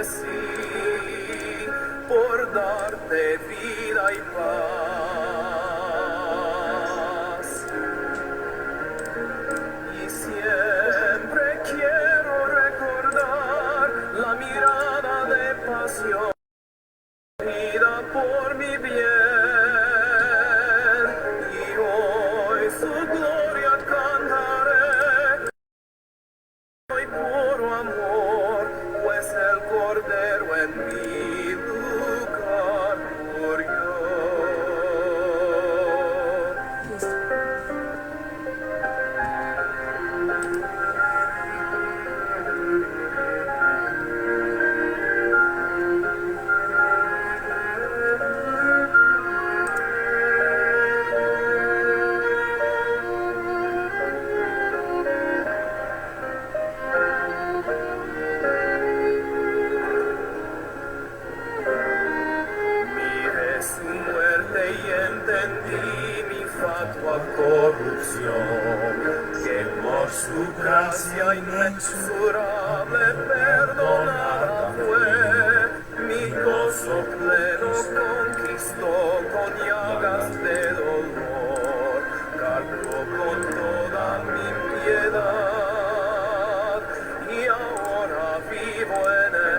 sí, por darte vida y paz. Y siempre quiero recordar la mirada de pasión vida por mi bien, y hoy su gloria cantaré. Soy puro amor, pues el Cordero en mi lugar murió. Miré su muerte y entendí mi fatua corrupción, que por su gracia inmensurable perdonada fue. Mi gozo pleno conquistó con llagas de dolor, cargó con toda mi piedad y ahora vivo en él.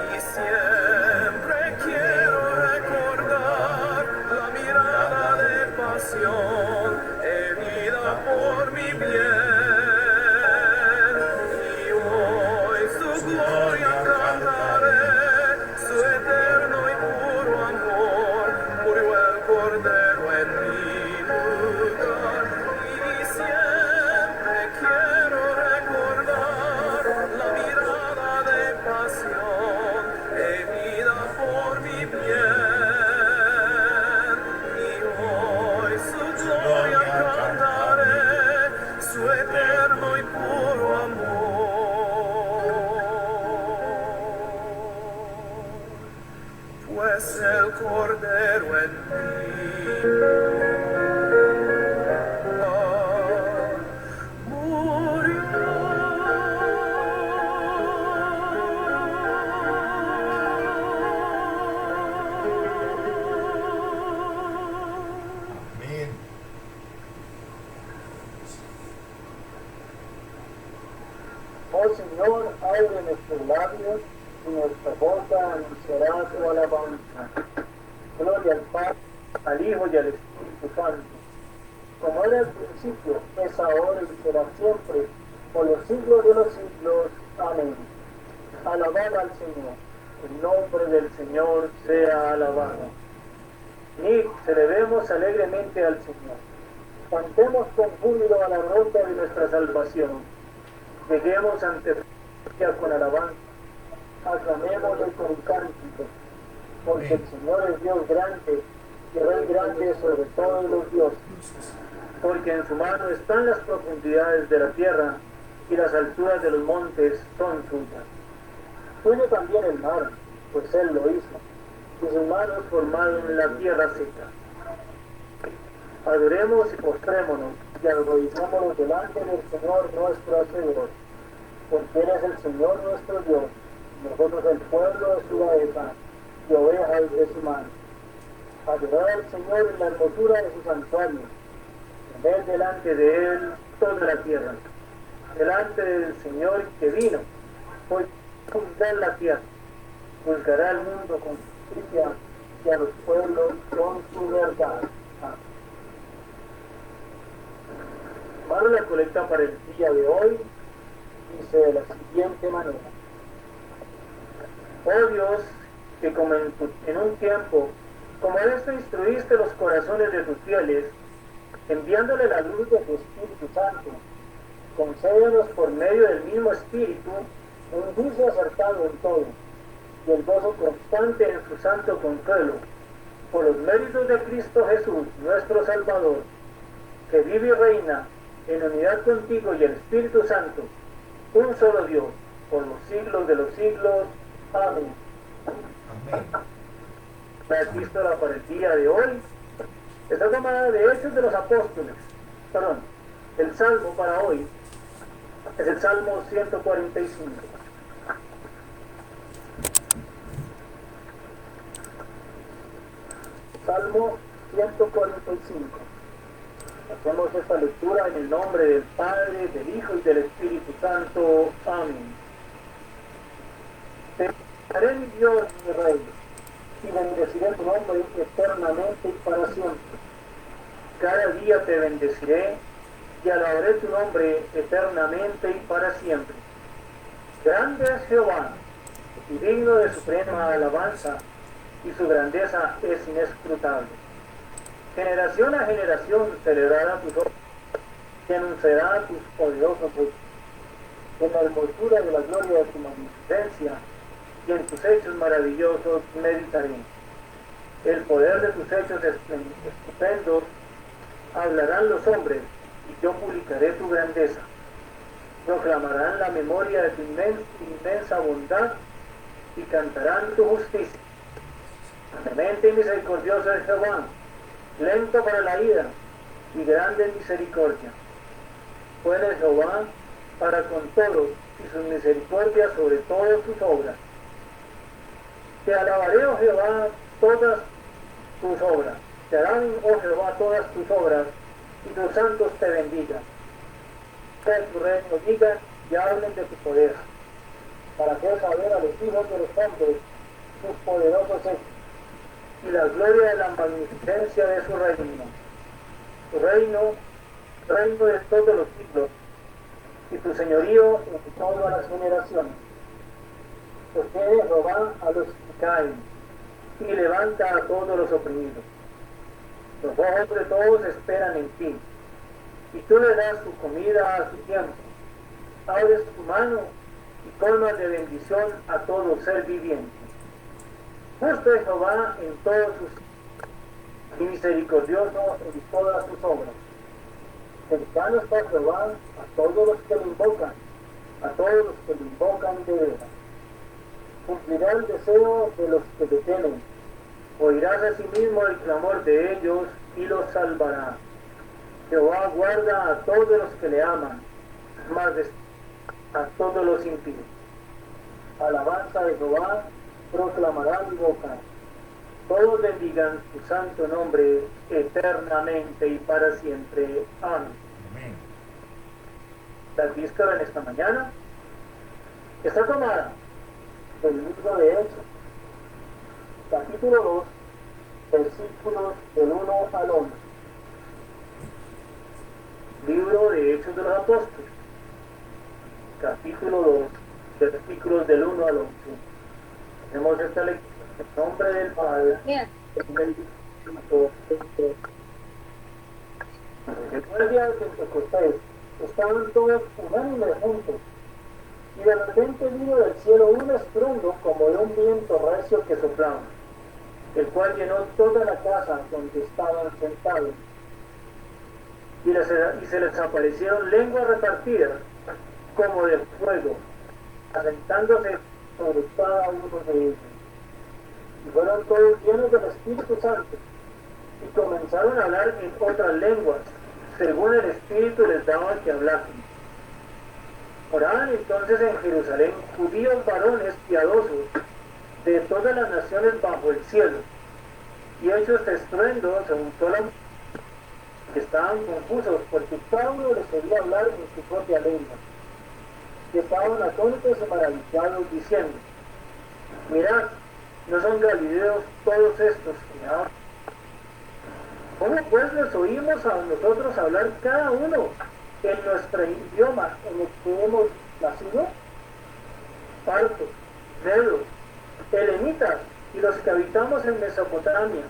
Y siempre quiero recordar la mirada de pasión, herida por mi bien. Y hoy su gloria cantaré, su eterno y puro amor. Murió el Cordero en mi lugar. Y siempre quiero recordar la mirada de pasión, herida por mi bien. Y hoy su gloria cantaré, su eterno y puro amor. Pues el Cordero en mí Amén. Oh Señor, abre nuestros labios y nuestra boca anunciará tu alabanza. Gloria al Padre, al Hijo y al Espíritu Santo, como era al principio, es ahora y será siempre, por los siglos de los siglos. Amén. Alabad al Señor, el nombre del Señor sea alabado. Y celebremos alegremente al Señor. Cantemos con júbilo a la roca de nuestra salvación. Lleguemos ante ella con alabanza, aclamémosle con cántico, porque el Señor es Dios grande, y Rey grande sobre todos los dioses. Porque en su mano están las profundidades de la tierra, y las alturas de los montes son suyas. Suyo también el mar, pues Él lo hizo, y sus manos formaron la tierra seca. Adoremos y postrémonos, y arrodillémonos delante del Señor nuestro Hacedor, porque Él es el Señor nuestro Dios, nosotros el pueblo de su oveja, y ovejas de su mano. Adorad al Señor en la hermosura de su santuario, ved delante de Él toda la tierra, delante del Señor que vino, pues juzgar la tierra, juzgará al mundo con justicia y a los pueblos con su verdad. Para la colecta para el día de hoy dice de la siguiente manera: oh Dios, que como en un tiempo como esto instruiste los corazones de tus fieles, enviándole la luz de tu Espíritu Santo, concédenos por medio del mismo Espíritu un juicio acertado en todo, y el gozo constante en su santo consuelo, por los méritos de Cristo Jesús, nuestro Salvador, que vive y reina en unidad contigo y el Espíritu Santo, un solo Dios, por los siglos de los siglos. Amén. Amén. La epístola para el día de hoy está tomada de Hechos de los Apóstoles. El Salmo para hoy Es el Salmo 145. Salmo 145. Hacemos esta lectura en el nombre del Padre, del Hijo y del Espíritu Santo. Amén. Te haré mi Dios, mi Rey, y bendeciré tu nombre eternamente y para siempre. Cada día te bendeciré y alabaré tu nombre eternamente y para siempre. Grande es Jehová y digno de suprema alabanza, y su grandeza es inescrutable. Generación a generación celebrará tus obras y anunciará tus poderosos hechos. En la hermosura de la gloria de tu magnificencia y en tus hechos maravillosos meditaré. El poder de tus hechos estupendos hablarán los hombres, y yo publicaré tu grandeza. Proclamarán la memoria de tu inmensa bondad y cantarán tu justicia. Clemente y misericordioso es Jehová, lento para la ira y grande en misericordia. Puede Jehová para con todos y sus misericordias sobre todas sus obras. Te alabaré, oh Jehová, todas tus obras. Te harán, oh Jehová, todas tus obras, y tus santos te bendigan. Que tu reino digan y hablen de tu poder, para hacer saber a los hijos de los hombres tus poderosos hechos y la gloria de la magnificencia de su reino. Tu reino de todos los siglos, y tu señorío en todas las generaciones. Sostiene Jehová a los que caen, y levanta a todos los oprimidos. Los ojos de todos esperan en ti, y tú le das su comida a su tiempo. Abres tu mano y colmas de bendición a todo ser viviente. Justo es Jehová en todos sus y misericordioso en todas sus obras. Cercano está Jehová a todos los que lo invocan, a todos los que lo invocan de veras. Cumplirá el deseo de los que le temen. Oirás asimismo el clamor de ellos y los salvará. Jehová guarda a todos los que le aman, mas a todos los impíos. Alabanza de Jehová proclamará mi boca. Todos bendigan su santo nombre eternamente y para siempre. Amén. Amén. La víspera en esta mañana está tomada del libro de Hechos, capítulo 2, versículos del 1 al 11. Libro de Hechos de los Apóstoles, capítulo 2, versículos del 1 al 11. Tenemos esta lectura en nombre del Padre, del Espíritu. El día de Pentecostés estaban todos unánimes juntos, y de repente vino del cielo un estruendo como de un viento recio que soplaba, el cual llenó toda la casa donde estaban sentados. Y se les aparecieron lenguas repartidas como de fuego, asentándose sobre cada uno de ellos. Y fueron todos llenos del Espíritu Santo, y comenzaron a hablar en otras lenguas, según el Espíritu les daba que hablasen. Oraban entonces en Jerusalén judíos varones piadosos de todas las naciones bajo el cielo, y hecho este estruendo se juntó la multitud, que estaban confusos porque cada uno les oía hablar en su propia lengua, y estaban atónitos y maravillados diciendo: mirad, ¿no son galileos todos estos que hablan? ¿Cómo pues les oímos a nosotros hablar cada uno en nuestro idioma en el que hemos nacido? Partos, medos, elenitas y los que habitamos en Mesopotamia,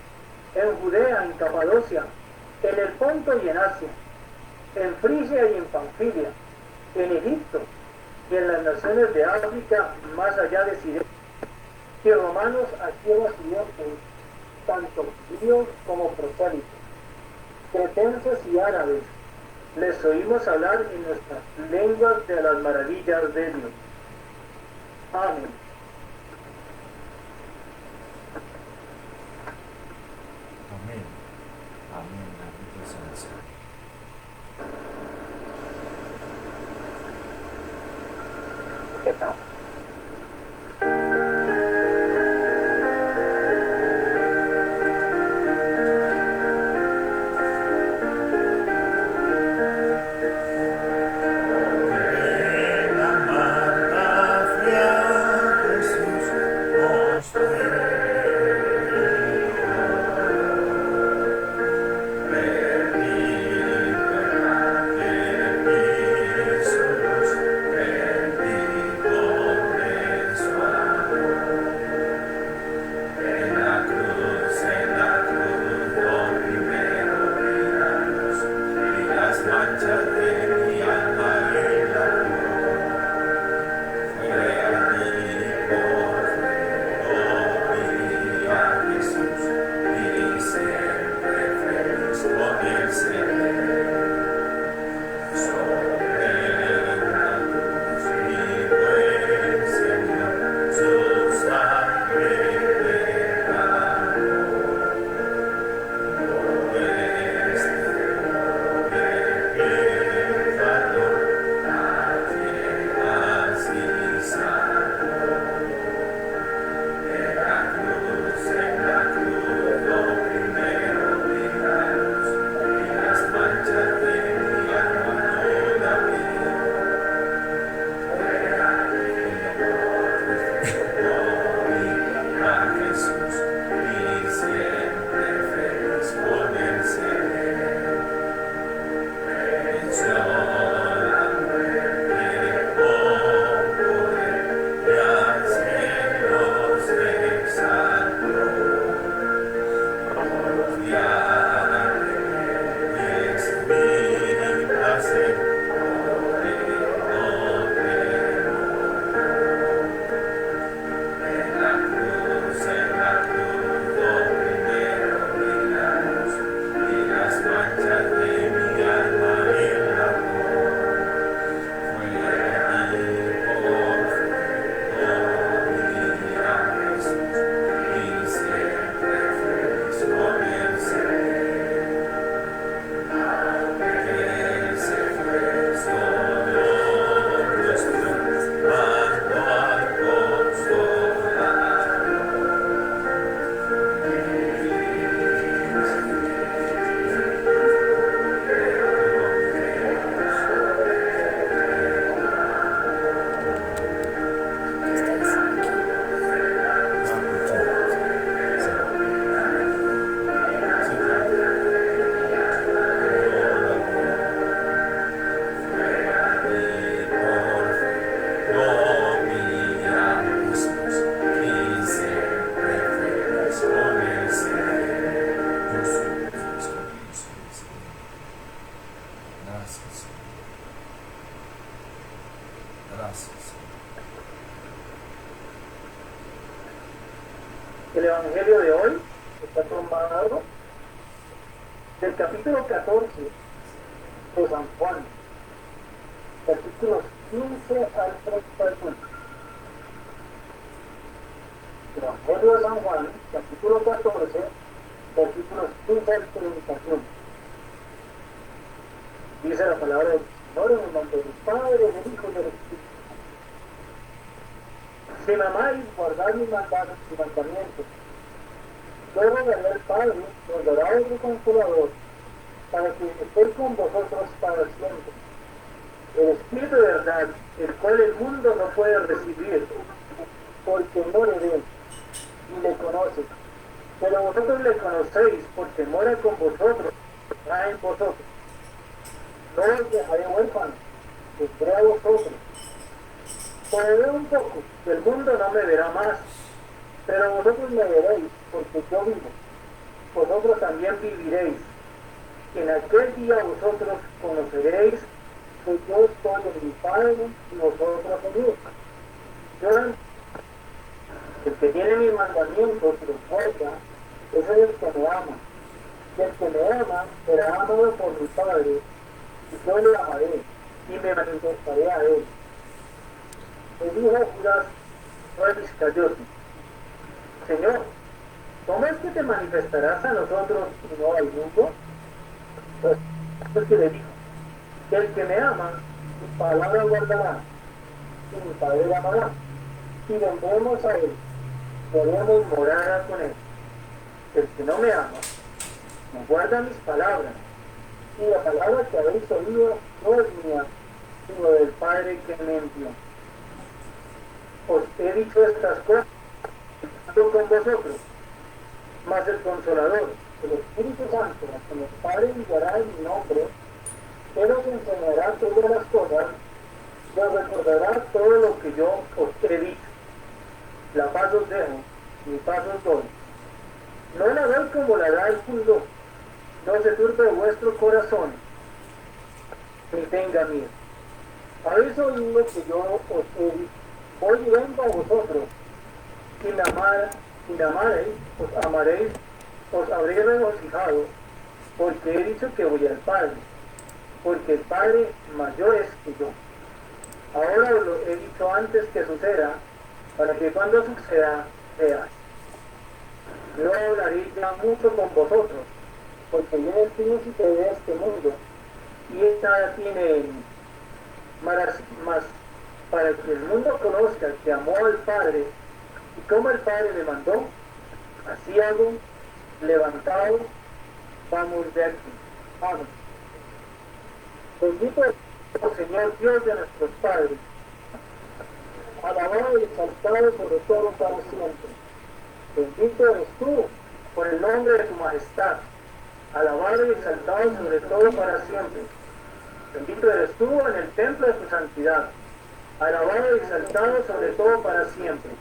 en Judea, en Capadocia, en el Ponto y en Asia, en Frigia y en Panfilia, en Egipto y en las naciones de África más allá de Siria, y romanos aquí residentes, tanto judíos como prosélitos, cretenses y árabes, les oímos hablar en nuestras lenguas de las maravillas de Dios. Amén. Amén. Amén. Bendito sea el Señor. pecado. En amar hacia Jesús nos El Evangelio de hoy está tomado del capítulo 14 de San Juan, versículos 15 al 31. El Evangelio de San Juan, capítulo 14, versículos 15 al 31. Dice la palabra del Señor en el nombre del Padre, del Hijo y del Espíritu. Si me amáis, guardad mis mandamientos. Yo rogaré al Padre, os dará otro consolador, para que esté con vosotros para siempre. El Espíritu de verdad, el cual el mundo no puede recibir, porque no le ve, ni le conoce. Pero vosotros le conocéis, porque mora con vosotros, está en vosotros. No os dejaré huérfanos, vendré a vosotros. Todavía un poco, el mundo no me verá más, pero vosotros me veréis, porque yo vivo. Vosotros también viviréis. En aquel día vosotros conoceréis que yo estoy en mi Padre y vosotros en mí. El que tiene mis mandamientos y los guarda, ese es el que me ama. Y el que me ama será amado por mi Padre, y yo le amaré, y me manifestaré a él. Le dijo Judas, no Iscariote: Señor, ¿cómo es que te manifestarás a nosotros y no al mundo? Pues es que le dijo: el que me ama, su palabra guardará, y mi Padre la amará. Si vendremos a Él, haremos morada con Él. El que no me ama, no guarda mis palabras, y la palabra que habéis oído no es mía, sino del Padre que me envió. Os he dicho estas cosas con vosotros, mas el Consolador, el Espíritu Santo, a quien el Padre enviará en mi nombre, Él os enseñará todas las cosas y os recordará todo lo que yo os he dicho. La paz os dejo, mi paz os doy. No la doy como la da el mundo, no se turbe vuestro corazón, ni tenga miedo. Habéis oído que yo os he dicho, hoy vengo a vosotros, si me amareis, os amaréis, os habréis regocijado, porque he dicho que voy al Padre, porque el Padre mayor es que yo. Ahora os lo he dicho antes que suceda, para que cuando suceda, veáis. No hablaré ya mucho con vosotros, porque viene el príncipe de este mundo, y esta tiene en mí. Mas para que el mundo conozca que amó al Padre, y como el Padre me mandó, así hago, levantado, vamos de aquí. Amén. Bendito es el Señor Dios de nuestros padres, alabado y exaltado sobre todo para siempre. Bendito eres tú por el nombre de tu majestad, alabado y exaltado sobre todo para siempre. Bendito eres tú en el templo de tu santidad, alabado y exaltado sobre todo para siempre.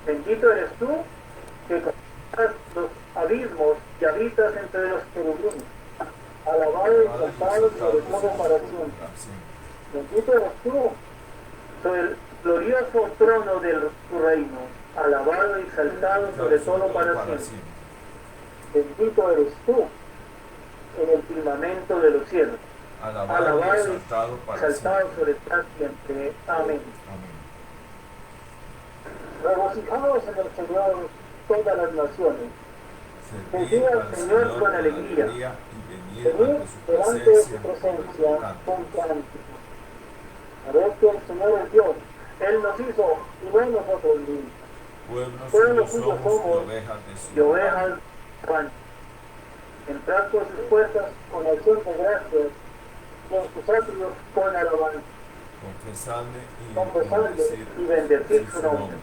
Bendito eres tú que controlas los abismos y habitas entre los querubines, alabado y exaltado sobre todo para siempre. Bendito eres tú sobre el glorioso trono de tu reino, alabado y exaltado sobre todo para siempre. Bendito eres tú en el firmamento de los cielos, alabado y exaltado sobre todo siempre. Amén. Regocijaos en el Señor todas las naciones. Servid al Señor con alegría. Venid delante de su presencia con cánticos. Sabed que el Señor es Dios. Él nos hizo y no nosotros mismos. Pueblo suyo somos y ovejas de pan. Entrad por sus puertas con acción de gracias y en sus atrios con alabanza. Confesadle y bendecid su nombre.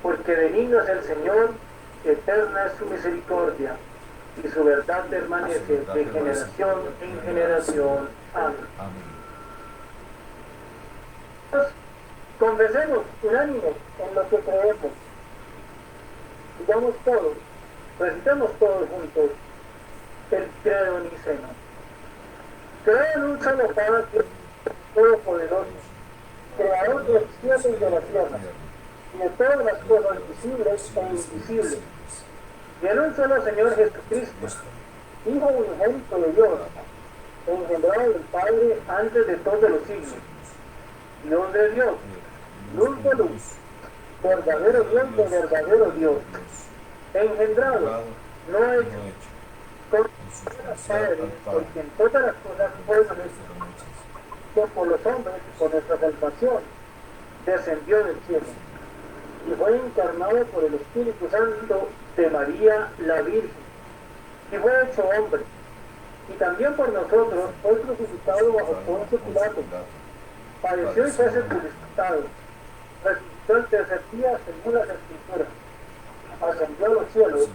Porque benigno es el Señor, eterna es su misericordia, y su verdad permanece de generación en generación. Amén. Confesemos unánime en lo que creemos. Digamos todos, recitemos todos juntos el credo niceno. Creo en un solo Padre todopoderoso, creador del cielo y de la tierra, y de todas las cosas visibles e invisibles, y en un solo Señor Jesucristo, Hijo unigénito de Dios, engendrado del Padre antes de todos los siglos, Dios de Dios, luz de luz, verdadero Dios de verdadero Dios, engendrado, no hecho, con el Padre, porque en todas las cosas fueron hechas, que por los hombres, por nuestra salvación, descendió del cielo, y fue encarnado por el Espíritu Santo de María la Virgen, y fue hecho hombre, y también por nosotros fue crucificado bajo Poncio Pilato, padeció y fue sepultado, resucitó el tercer día según las Escrituras, ascendió a los cielos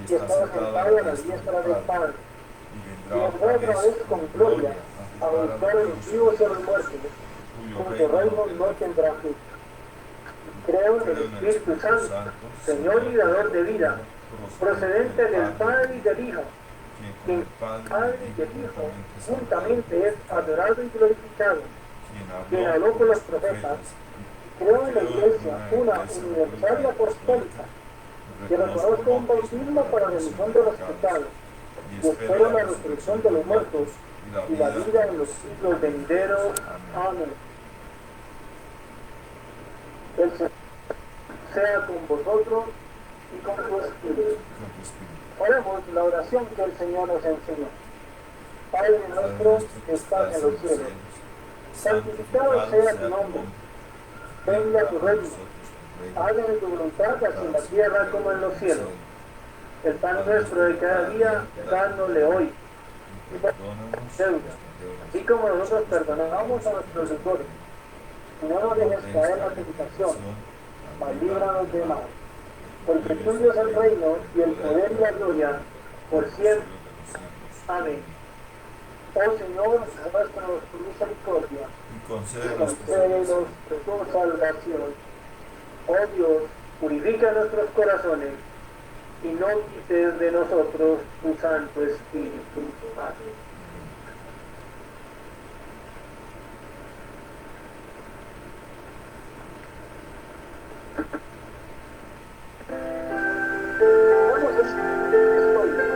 y estaba sentado a la diestra del Padre, y vendrá otra vez con gloria a buscar a los vivos y a los muertos, cuyo reino no tendrá fin. Creo en el Espíritu Santo, Señor y dador de vida, procedente del Padre y del Hijo, quien Padre y el Hijo juntamente es adorado y glorificado, quien habló con los profetas. Creo en la Iglesia, una universal y apostólica, que reconozco un bautismo para remisión de los pecados, y espero la resurrección de los muertos y la vida en los siglos venideros. Amén. El Señor sea con vosotros y con tu espíritu. Oremos la oración que el Señor nos enseñó. Padre nuestro que estás en los cielos, santificado sea tu nombre. venga tu reino, hágase tu voluntad así en la tierra como en los cielos. El pan nuestro de cada día, dándole hoy. Deuda, así como nosotros perdonamos a nuestros deudores. Y no nos dejes caer en la tentación, mas líbranos de mal. Porque tuyo es el reino y el poder y la gloria por siempre. Amén. Oh Señor, muéstranos tu misericordia y y concédenos concédenos tu salvación. Oh Dios, purifica nuestros corazones y no quites de nosotros tu Santo Espíritu. Amén. Vamos a estoy.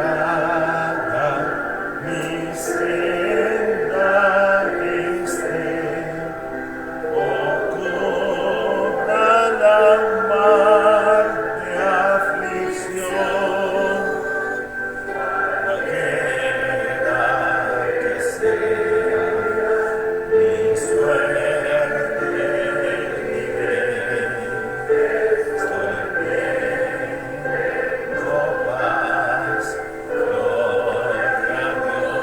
inundada mi senda esté, oculta la mar de aflicción, cualquiera que sea mi suerte libre, estoy bien. Paz, gloria a Dios.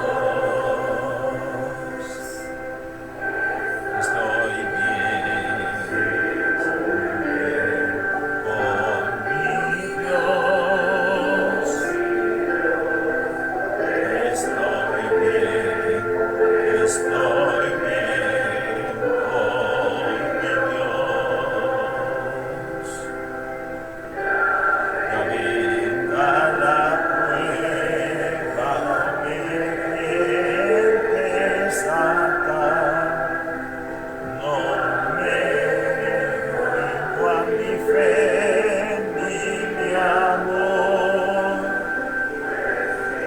Estoy bien con mi Dios. Estoy bien con mi Dios. Ya venga la prueba, me tientes sacar, no me rindo a mi fe ni mi amor,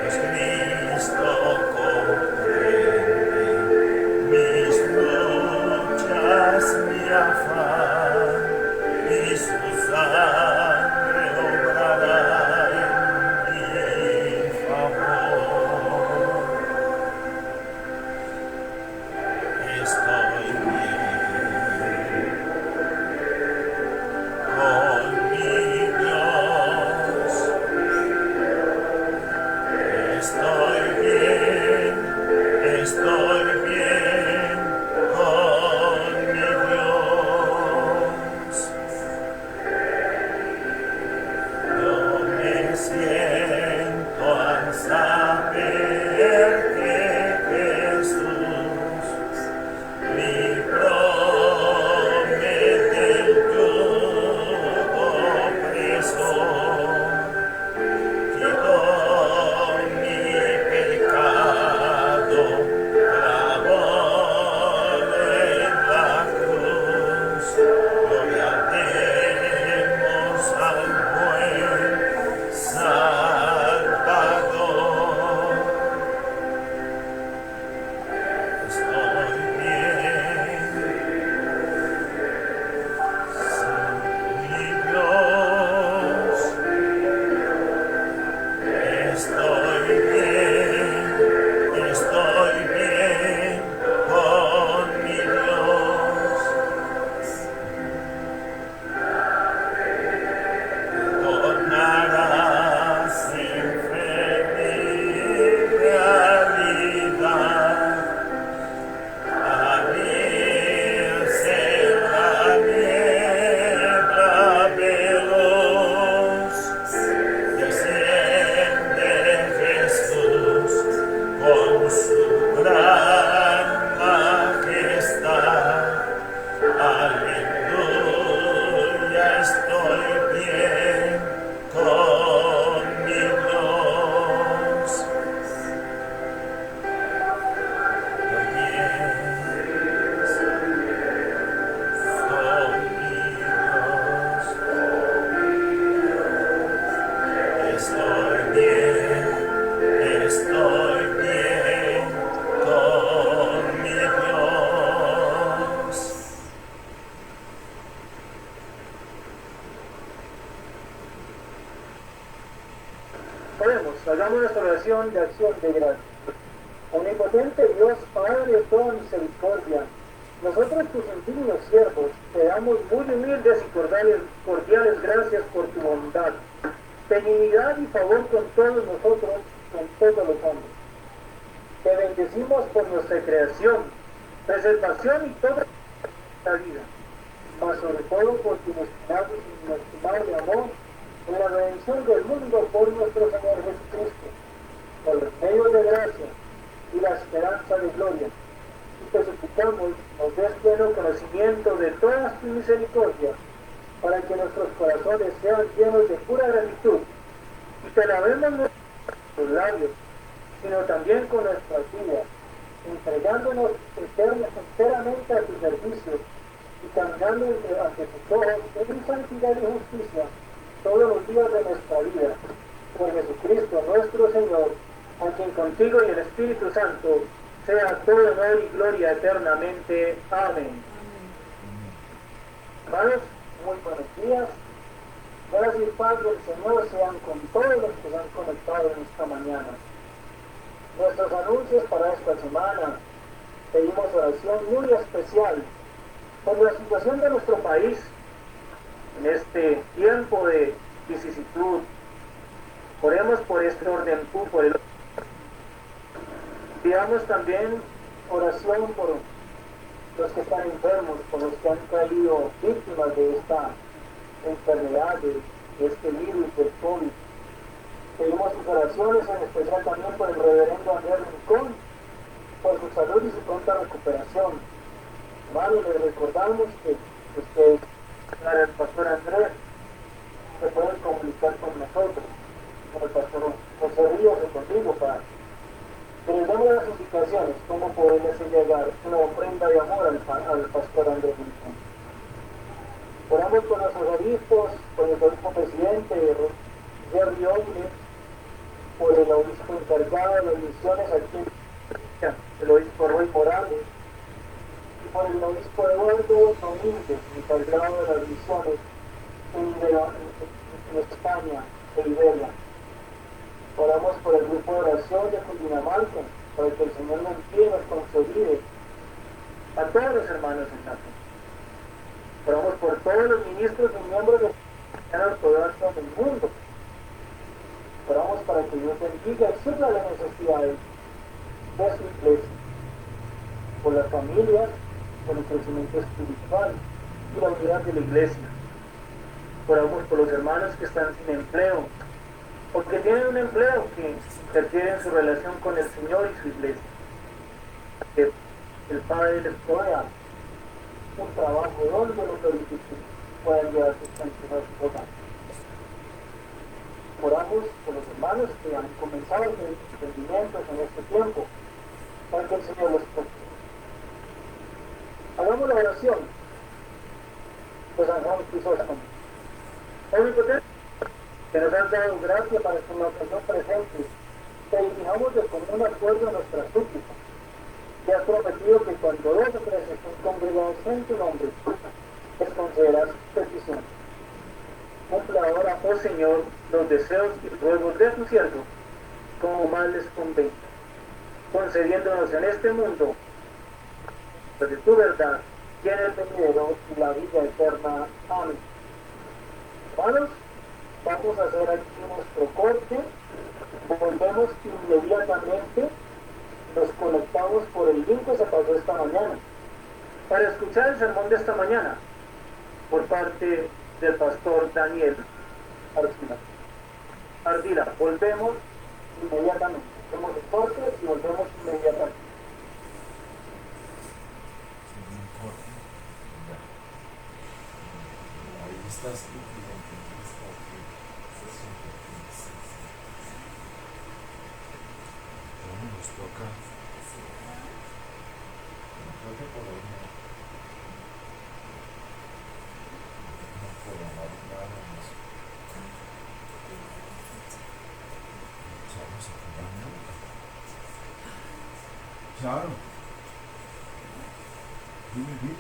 pues Cristo comprende mis luchas, mi afán, y su sangre obrará en mi favor. Estoy bien con mi Dios. Estoy bien con mi Dios. Podemos, hagamos nuestra oración de acción de gracias. Omnipotente Dios, Padre de toda misericordia, nosotros tus indignos siervos te damos muy humildes y cordiales gracias por tu bondad, benignidad y favor con todos nosotros, con todos los hombres. Te bendecimos por nuestra creación, preservación y toda la vida, mas sobre todo por tu inestimable amor en la redención del mundo por nuestro Señor Jesucristo, por los medios de gracia y la esperanza de gloria. Y te suplicamos, nos des pleno conocimiento de todas tus misericordias, para que nuestros corazones sean llenos de pura gratitud, y te alabemos no con nuestros labios, sino también con nuestras vidas, entregándonos enteramente a tu servicio, y caminando ante tus ojos en santidad y justicia todos los días de nuestra vida, por Jesucristo nuestro Señor, a quien contigo y el Espíritu Santo sea todo honor y gloria eternamente. Amén. Hermanos, muy buenos días. Gracias y paz del Señor sean con todos los que se han conectado en esta mañana. Nuestros anuncios para esta semana: pedimos oración muy especial por la situación de nuestro país en este tiempo de vicisitud. Oremos por este orden público, por el. Pidamos también oración por los que están enfermos, por los que han caído víctimas de esta enfermedad, de este virus del COVID. Pedimos sus oraciones, en especial también por el reverendo Andrés Rincón, por su salud y su pronta recuperación. Hermanos, les recordamos que ustedes, el pastor Andrés, se pueden comunicar con nosotros, con el pastor José Ríos o conmigo, para que les damos las indicaciones, cómo poderles llegar una ofrenda de amor al pastor Andrés Rincón. Oramos por nuestros obispos, por el obispo presidente Jerry Ogle, por el obispo encargado de las misiones aquí en el obispo Roy Morales, y por el obispo Eduardo Domínguez, encargado de las misiones en España e Iberia. Oramos por el grupo de oración de Cundinamarca, para que el Señor nos guíe y nos consolide. A todos los hermanos en la fe. Oramos por todos los ministros y miembros de la ortodoxa del mundo. Oramos para que Dios bendiga y supla las necesidades de su iglesia, por las familias, por el crecimiento espiritual y la unidad de la iglesia. Oramos por los hermanos que están sin empleo, porque tienen un empleo que interfiere en su relación con el Señor y su iglesia. Que el Padre les pueda un trabajo donde los difíciles puedan llevar sus canciones a su hogar. Oramos por los hermanos que han comenzado sus emprendimientos en este tiempo, para que el Señor los proteja. Hagamos la oración de San Juan Crisóstomo. Omnipotente, que nos has dado gracia para que en la ocasión presente te dirijamos de común acuerdo a nuestras súplicas. Te has prometido que cuando dos o tres estén congregados en tu nombre, les concederás peticiones. Cumple ahora, oh Señor, los deseos y ruegos de tu siervo, como más les convenga, concediéndonos en este mundo, de tu verdad, y en el venidero y la vida eterna. Amén. Hermanos, vamos a hacer aquí nuestro corte, volvemos inmediatamente, nos conectamos por el link que se pasó esta mañana, para escuchar el sermón de esta mañana, por parte del pastor Daniel Ardila. Volvemos inmediatamente, hacemos el corte y volvemos inmediatamente. Ahí estás tú. Nos toca. Creo que por hoy no podemos nada más. Vamos a acompañar. Claro. Dime.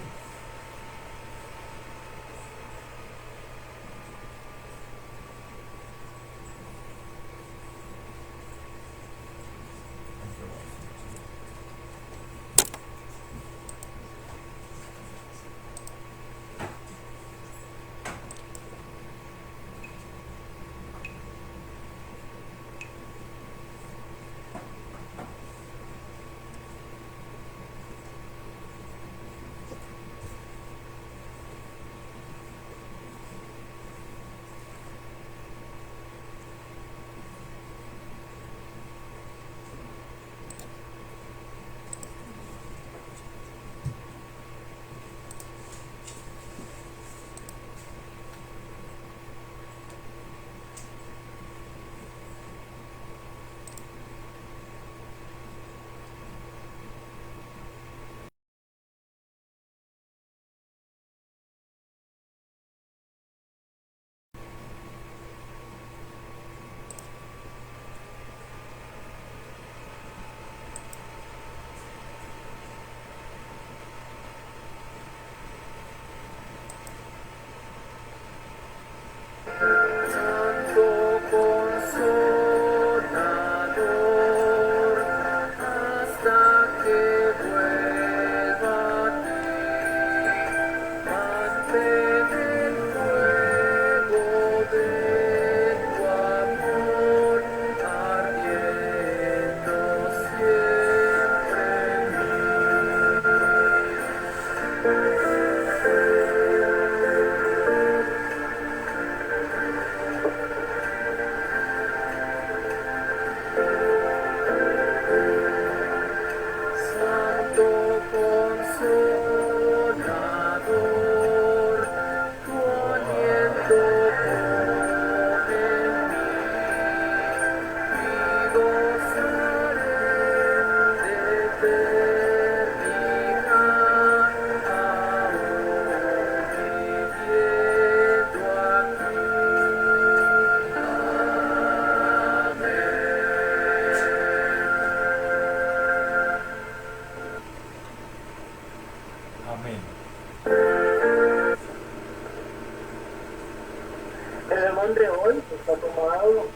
El sermón de hoy está tomado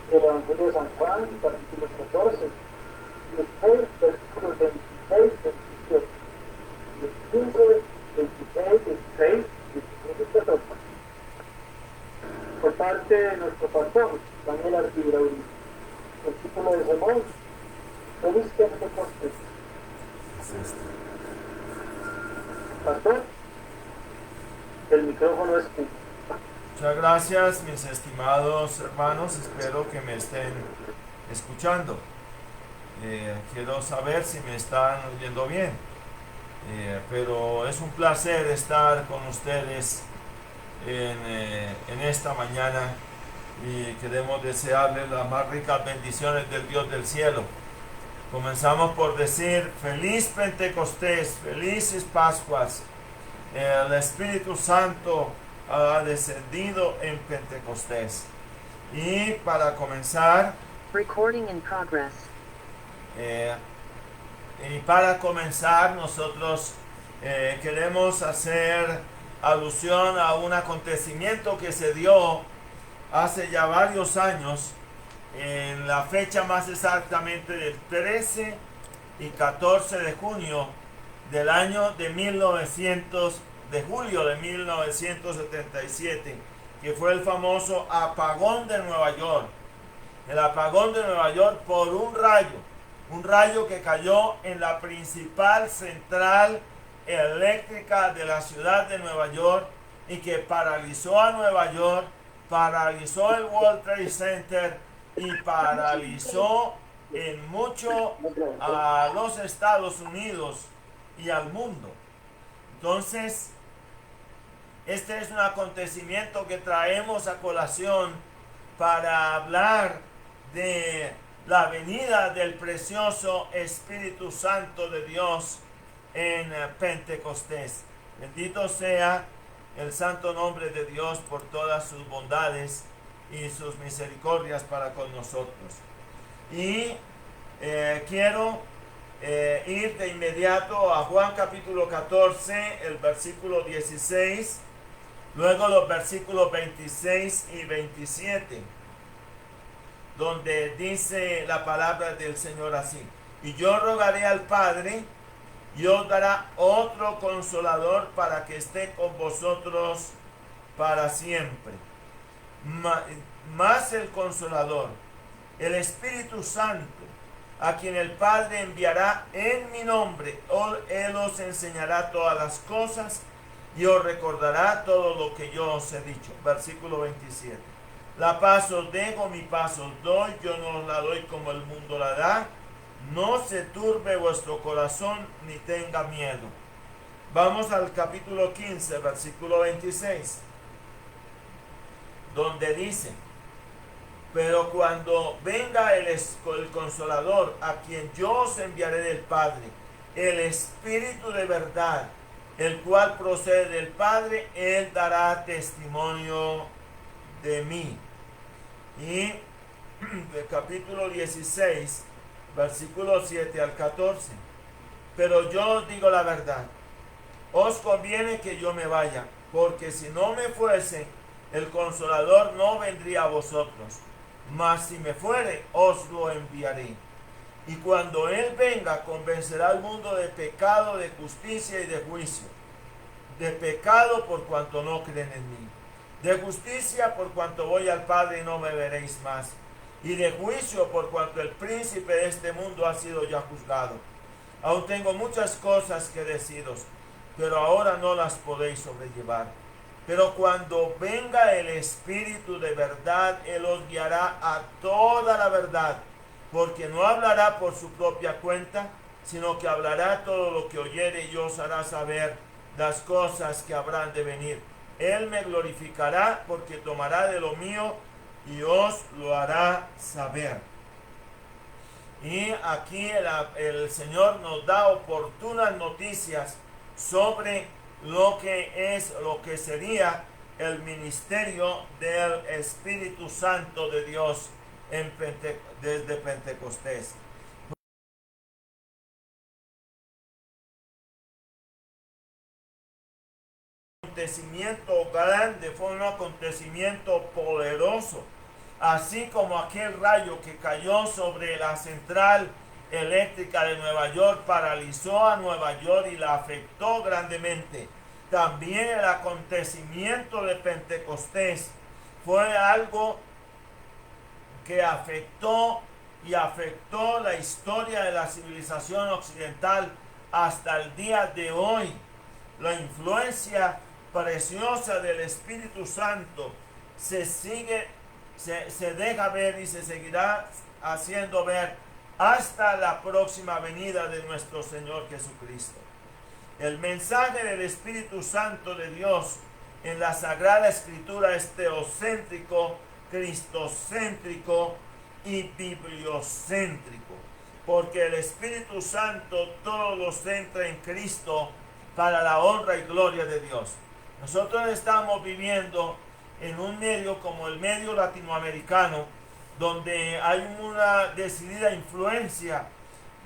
del Evangelio de San Juan, capítulo 14, después versículos 26, 27, 15, 26, 16, 17 y 14, por parte de nuestro pastor, Daniel Artibra Uribe. El título del sermón: Feliz Pentecostés. Es este. Pastor, el micrófono es tuyo. Muchas gracias, mis estimados hermanos. Espero que me estén escuchando. Quiero saber si me están oyendo bien. Pero es un placer estar con ustedes en esta mañana y queremos desearles las más ricas bendiciones del Dios del cielo. Comenzamos por decir feliz Pentecostés, felices Pascuas. El Espíritu Santo ha descendido en Pentecostés. Y para comenzar, Recording in progress. nosotros queremos hacer alusión a un acontecimiento que se dio hace ya varios años, en la fecha más exactamente del 13 y 14 de junio del año de julio de 1977, que fue el famoso apagón de Nueva York. El apagón de Nueva York por un rayo que cayó en la principal central eléctrica de la ciudad de Nueva York y que paralizó a Nueva York, paralizó el World Trade Center y paralizó en mucho a los Estados Unidos y al mundo. Entonces, este es un acontecimiento que traemos a colación para hablar de la venida del precioso Espíritu Santo de Dios en Pentecostés. Bendito sea el santo nombre de Dios por todas sus bondades y sus misericordias para con nosotros. Y quiero ir de inmediato a Juan capítulo 14, el versículo 16, luego los versículos 26 y 27, donde dice la palabra del Señor así: y yo rogaré al Padre y os dará otro consolador para que esté con vosotros para siempre. Más el consolador, el Espíritu Santo, a quien el Padre enviará en mi nombre, Él os enseñará todas las cosas y os recordará todo lo que yo os he dicho. Versículo 27. La paz os dejo, mi paz os doy, yo no os la doy como el mundo la da. No se turbe vuestro corazón ni tenga miedo. Vamos al capítulo 15, versículo 26, donde dice: pero cuando venga el Consolador, a quien yo os enviaré del Padre, el Espíritu de verdad, el cual procede del Padre, Él dará testimonio de mí. Y del capítulo 16, versículos 7 al 14. Pero yo os digo la verdad, os conviene que yo me vaya, porque si no me fuese, el Consolador no vendría a vosotros. Mas si me fuere, os lo enviaré. Y cuando Él venga, convencerá al mundo de pecado, de justicia y de juicio. De pecado por cuanto no creen en mí. De justicia por cuanto voy al Padre y no me veréis más. Y de juicio por cuanto el príncipe de este mundo ha sido ya juzgado. Aún tengo muchas cosas que deciros, pero ahora no las podéis sobrellevar. Pero cuando venga el Espíritu de verdad, Él os guiará a toda la verdad, porque no hablará por su propia cuenta, sino que hablará todo lo que oyere y os hará saber las cosas que habrán de venir. Él me glorificará, porque tomará de lo mío y os lo hará saber. Y aquí el Señor nos da oportunas noticias sobre lo que sería el ministerio del Espíritu Santo de Dios desde Pentecostés. acontecimiento grande, fue un acontecimiento poderoso. Así como aquel rayo que cayó sobre la central eléctrica de Nueva York paralizó a Nueva York y la afectó grandemente. También el acontecimiento de Pentecostés fue algo que afectó la historia de la civilización occidental hasta el día de hoy. La influencia preciosa del Espíritu Santo se deja ver y se seguirá haciendo ver hasta la próxima venida de nuestro Señor Jesucristo. El mensaje del Espíritu Santo de Dios en la Sagrada Escritura es teocéntrico, cristocéntrico y bibliocéntrico, porque el Espíritu Santo todo lo centra en Cristo para la honra y gloria de Dios. Nosotros estamos viviendo en un medio como el medio latinoamericano, donde hay una decidida influencia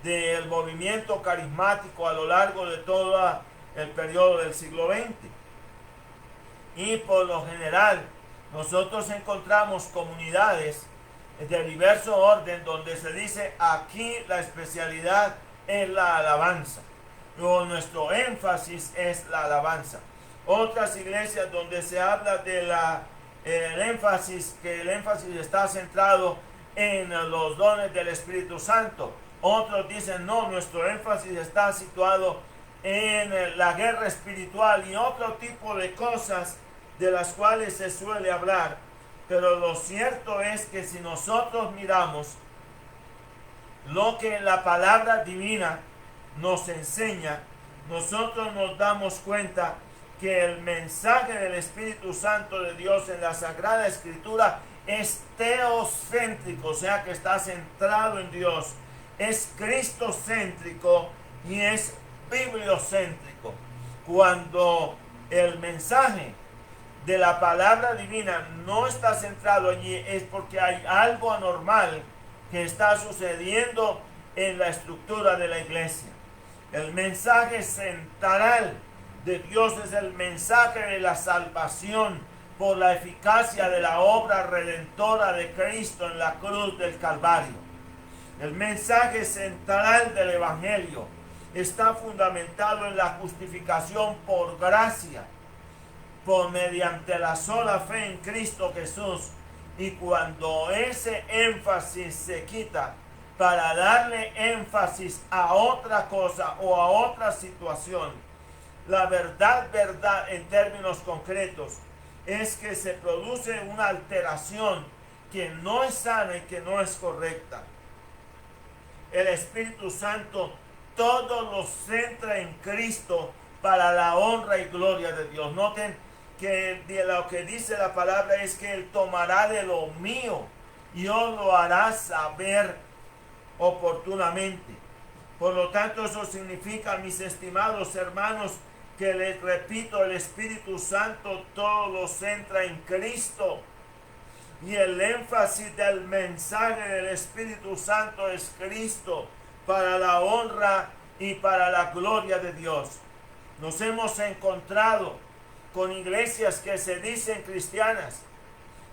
del movimiento carismático a lo largo de todo el periodo del siglo XX. Y por lo general, nosotros encontramos comunidades de diverso orden donde se dice aquí la especialidad es la alabanza, o nuestro énfasis es la alabanza. Otras iglesias donde se habla de el énfasis está centrado en los dones del Espíritu Santo. Otros dicen no, nuestro énfasis está situado en la guerra espiritual y otro tipo de cosas de las cuales se suele hablar. Pero lo cierto es que si nosotros miramos lo que la palabra divina nos enseña, nosotros nos damos cuenta que el mensaje del Espíritu Santo de Dios en la Sagrada Escritura es teocéntrico, o sea que está centrado en Dios, es cristocéntrico y es bibliocéntrico. Cuando el mensaje de la palabra divina no está centrado allí, es porque hay algo anormal que está sucediendo en la estructura de la iglesia. El mensaje central de Dios es el mensaje de la salvación por la eficacia de la obra redentora de Cristo en la cruz del Calvario. El mensaje central del Evangelio está fundamentado en la justificación por gracia, mediante la sola fe en Cristo Jesús. Y cuando ese énfasis se quita para darle énfasis a otra cosa o a otra situación, la verdad en términos concretos es que se produce una alteración que no es sana y que no es correcta. El Espíritu Santo todo lo centra en Cristo para la honra y gloria de Dios. Noten que lo que dice la palabra es que Él tomará de lo mío y os lo hará saber oportunamente. Por lo tanto, eso significa, mis estimados hermanos, que les repito, el Espíritu Santo todo lo centra en Cristo. Y el énfasis del mensaje del Espíritu Santo es Cristo para la honra y para la gloria de Dios. Nos hemos encontrado con iglesias que se dicen cristianas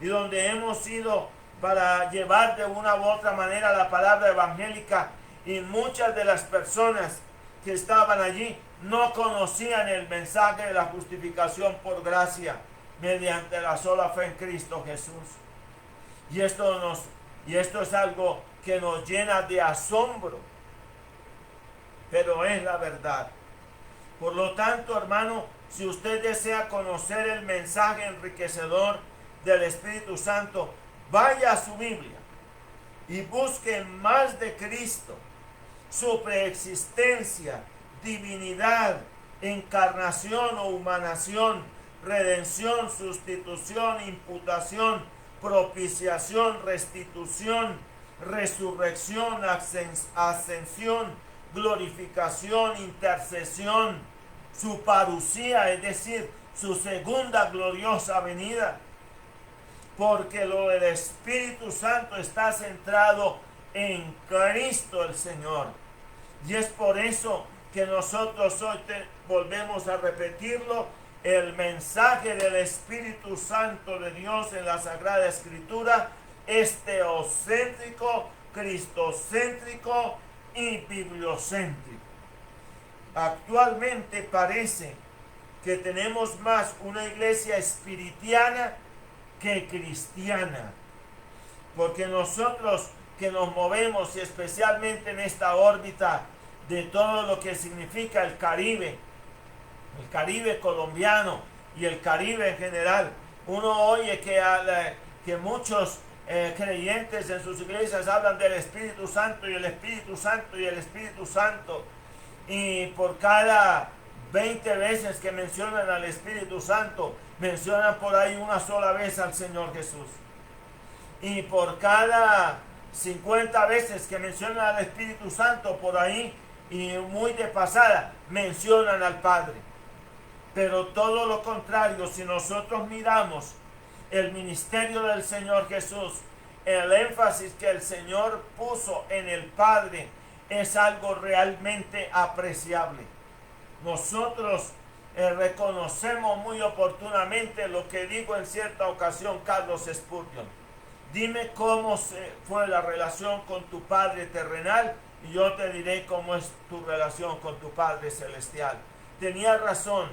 y donde hemos ido para llevar de una u otra manera la palabra evangélica, y muchas de las personas que estaban allí no conocían el mensaje de la justificación por gracia mediante la sola fe en Cristo Jesús. Y esto es algo que nos llena de asombro, pero es la verdad. Por lo tanto, hermano, si usted desea conocer el mensaje enriquecedor del Espíritu Santo, vaya a su Biblia y busque más de Cristo, su preexistencia, divinidad, encarnación o humanación, redención, sustitución, imputación, propiciación, restitución, resurrección, ascensión, glorificación, intercesión, su parucía, es decir, su segunda gloriosa venida. Porque lo del Espíritu Santo está centrado en Cristo el Señor. Y es por eso que nosotros hoy volvemos a repetirlo el mensaje del Espíritu Santo de Dios en la Sagrada Escritura es teocéntrico, cristocéntrico y bibliocéntrico. Actualmente parece que tenemos más una iglesia espiritiana que cristiana, porque nosotros que nos movemos, y especialmente en esta órbita de todo lo que significa el Caribe colombiano y el Caribe en general, uno oye que muchos creyentes en sus iglesias hablan del Espíritu Santo y el Espíritu Santo y el Espíritu Santo, y por cada 20 veces que mencionan al Espíritu Santo, mencionan por ahí una sola vez al Señor Jesús, y por cada 50 veces que mencionan al Espíritu Santo, por ahí y muy de pasada mencionan al Padre. Pero todo lo contrario, si nosotros miramos el ministerio del Señor Jesús, el énfasis que el Señor puso en el Padre es algo realmente apreciable. Nosotros reconocemos muy oportunamente lo que dijo en cierta ocasión Carlos Spurgeon: dime cómo fue la relación con tu Padre terrenal y yo te diré cómo es tu relación con tu Padre celestial. Tenía razón.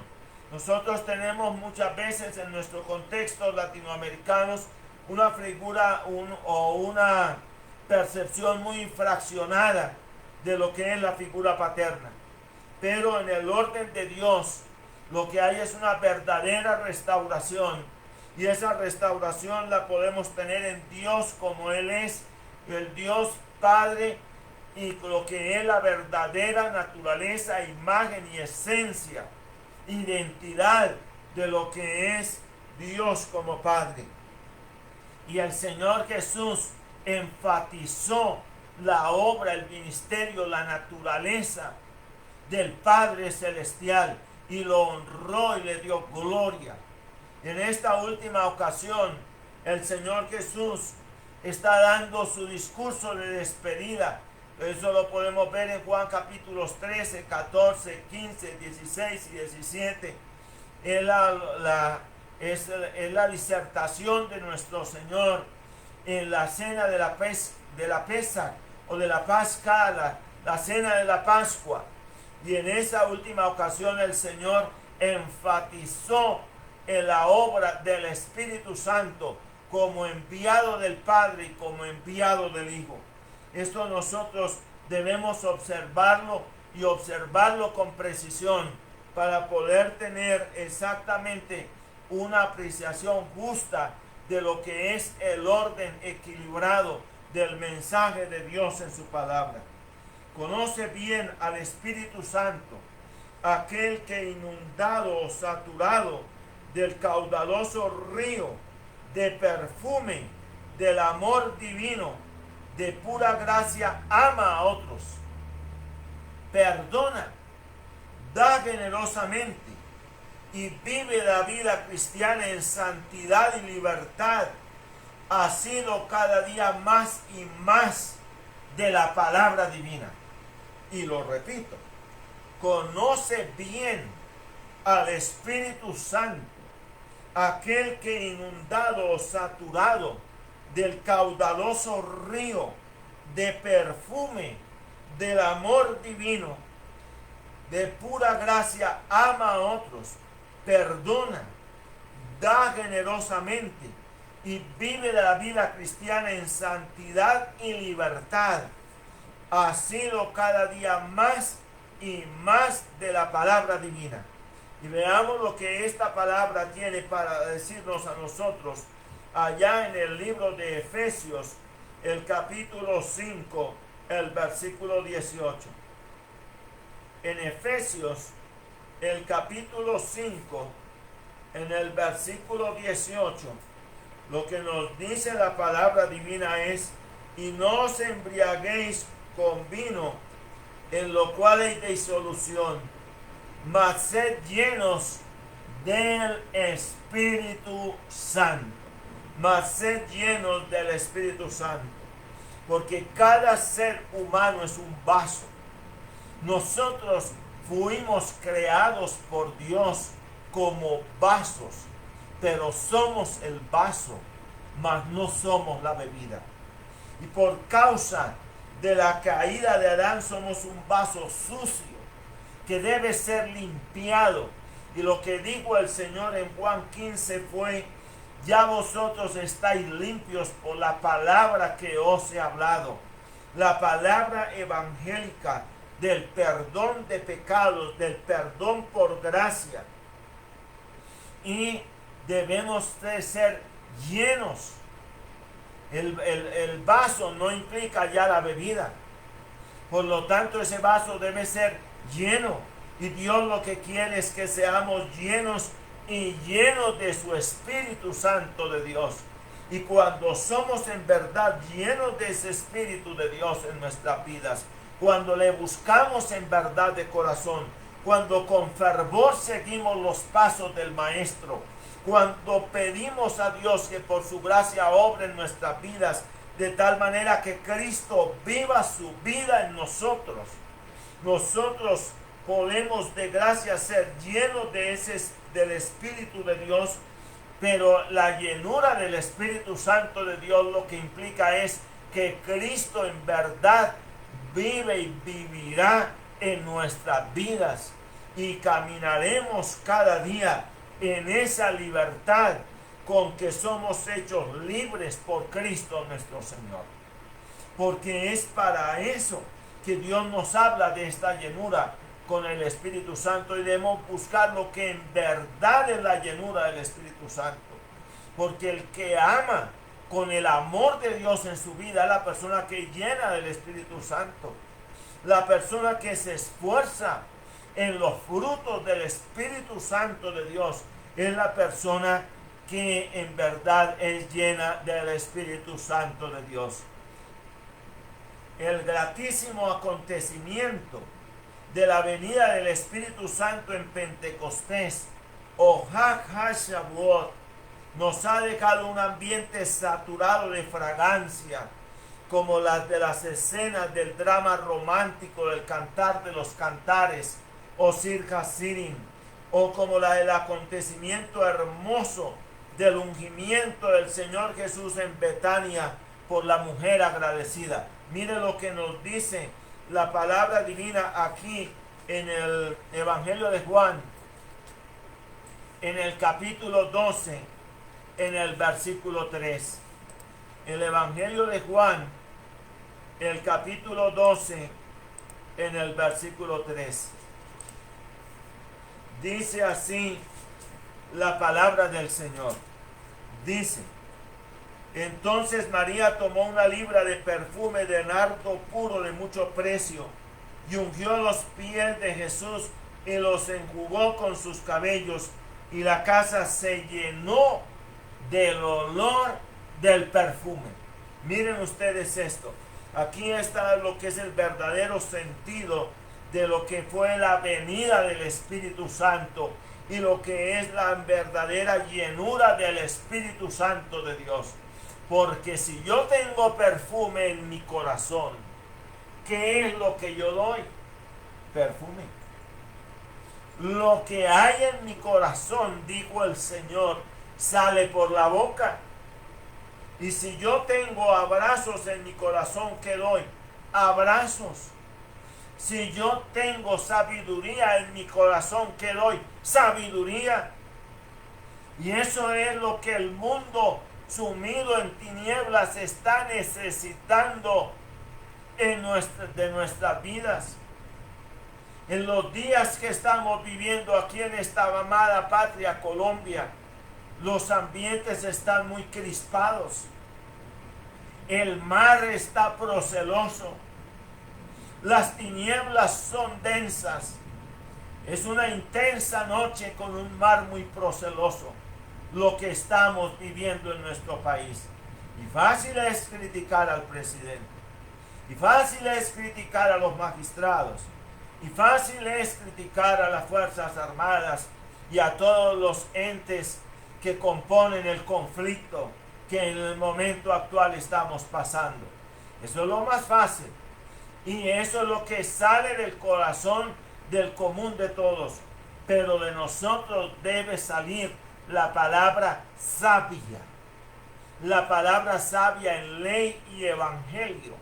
Nosotros tenemos muchas veces en nuestro contexto latinoamericanos una figura o una percepción muy fraccionada de lo que es la figura paterna. Pero en el orden de Dios lo que hay es una verdadera restauración, y esa restauración la podemos tener en Dios como Él es, el Dios Padre, y lo que es la verdadera naturaleza, imagen y esencia, identidad de lo que es Dios como Padre. Y el Señor Jesús enfatizó la obra, el ministerio, la naturaleza del Padre Celestial, y lo honró y le dio gloria. En esta última ocasión, el Señor Jesús está dando su discurso de despedida. Eso lo podemos ver en Juan capítulos 13, 14, 15, 16 y 17. Es la disertación de nuestro Señor en la cena de la Pesach o de la Pascua, la cena de la Pascua. Y en esa última ocasión el Señor enfatizó en la obra del Espíritu Santo como enviado del Padre y como enviado del Hijo. Esto nosotros debemos observarlo, y observarlo con precisión, para poder tener exactamente una apreciación justa de lo que es el orden equilibrado del mensaje de Dios en su palabra. Conoce bien al Espíritu Santo, aquel que inundado o saturado del caudaloso río de perfume del amor divino, de pura gracia, ama a otros, perdona, da generosamente y vive la vida cristiana en santidad y libertad, ha sido cada día más y más de la palabra divina. Y lo repito, conoce bien al Espíritu Santo, aquel que inundado o saturado del caudaloso río de perfume del amor divino, de pura gracia, ama a otros, perdona, da generosamente y vive la vida cristiana en santidad y libertad, ha sido cada día más y más de la palabra divina. Y veamos lo que esta palabra tiene para decirnos a nosotros allá en el libro de Efesios, el capítulo 5, el versículo 18. En Efesios, el capítulo 5, en el versículo 18, lo que nos dice la palabra divina es: y no os embriaguéis con vino, en lo cual hay disolución, mas sed llenos del Espíritu Santo. Mas sed llenos del Espíritu Santo, porque cada ser humano es un vaso. Nosotros fuimos creados por Dios como vasos, pero somos el vaso, mas no somos la bebida. Y por causa de la caída de Adán somos un vaso sucio que debe ser limpiado. Y lo que dijo el Señor en Juan 15 fue: ya vosotros estáis limpios por la palabra que os he hablado. La palabra evangélica del perdón de pecados, del perdón por gracia. Y debemos de ser llenos. El vaso no implica ya la bebida. Por lo tanto, ese vaso debe ser lleno. Y Dios lo que quiere es que seamos llenos y llenos de su Espíritu Santo de Dios. Y cuando somos en verdad llenos de ese Espíritu de Dios en nuestras vidas, cuando le buscamos en verdad de corazón, cuando con fervor seguimos los pasos del Maestro, cuando pedimos a Dios que por su gracia obre en nuestras vidas, de tal manera que Cristo viva su vida en nosotros, nosotros podemos de gracia ser llenos del Espíritu de Dios. Pero la llenura del Espíritu Santo de Dios lo que implica es que Cristo en verdad vive y vivirá en nuestras vidas. Y caminaremos cada día en esa libertad con que somos hechos libres por Cristo nuestro Señor. Porque es para eso que Dios nos habla de esta llenura con el Espíritu Santo, y debemos buscar lo que en verdad es la llenura del Espíritu Santo. Porque el que ama con el amor de Dios en su vida es la persona que llena del Espíritu Santo. La persona que se esfuerza en los frutos del Espíritu Santo de Dios es la persona que en verdad es llena del Espíritu Santo de Dios. El gratísimo acontecimiento de la venida del Espíritu Santo en Pentecostés o Hag HaShavuot nos ha dejado un ambiente saturado de fragancia, como las de las escenas del drama romántico del Cantar de los Cantares o Sir Hasirim, o como la del acontecimiento hermoso del ungimiento del Señor Jesús en Betania por la mujer agradecida. Mire lo que nos dice la palabra divina aquí en el Evangelio de Juan, en el capítulo 12, en el versículo 3. El Evangelio de Juan, el capítulo 12, en el versículo 3. Dice así la palabra del Señor. Dice: entonces María tomó una libra de perfume de nardo puro de mucho precio y ungió los pies de Jesús y los enjugó con sus cabellos, y la casa se llenó del olor del perfume. Miren ustedes esto. Aquí está lo que es el verdadero sentido de lo que fue la venida del Espíritu Santo y lo que es la verdadera llenura del Espíritu Santo de Dios. Porque si yo tengo perfume en mi corazón, ¿qué es lo que yo doy? Perfume. Lo que hay en mi corazón, dijo el Señor, sale por la boca. Y si yo tengo abrazos en mi corazón, ¿qué doy? Abrazos. Si yo tengo sabiduría en mi corazón, ¿qué doy? Sabiduría. Y eso es lo que el mundo sumido en tinieblas está necesitando de nuestras vidas. En los días que estamos viviendo aquí en esta amada patria Colombia, los ambientes están muy crispados. El mar está proceloso. Las tinieblas son densas. Es una intensa noche con un mar muy proceloso lo que estamos viviendo en nuestro país. Y fácil es criticar al presidente. Y fácil es criticar a los magistrados. Y fácil es criticar a las Fuerzas Armadas y a todos los entes que componen el conflicto que en el momento actual estamos pasando. Eso es lo más fácil. Y eso es lo que sale del corazón del común de todos. pero de nosotros debe salir la palabra sabia. La palabra sabia en ley y evangelio.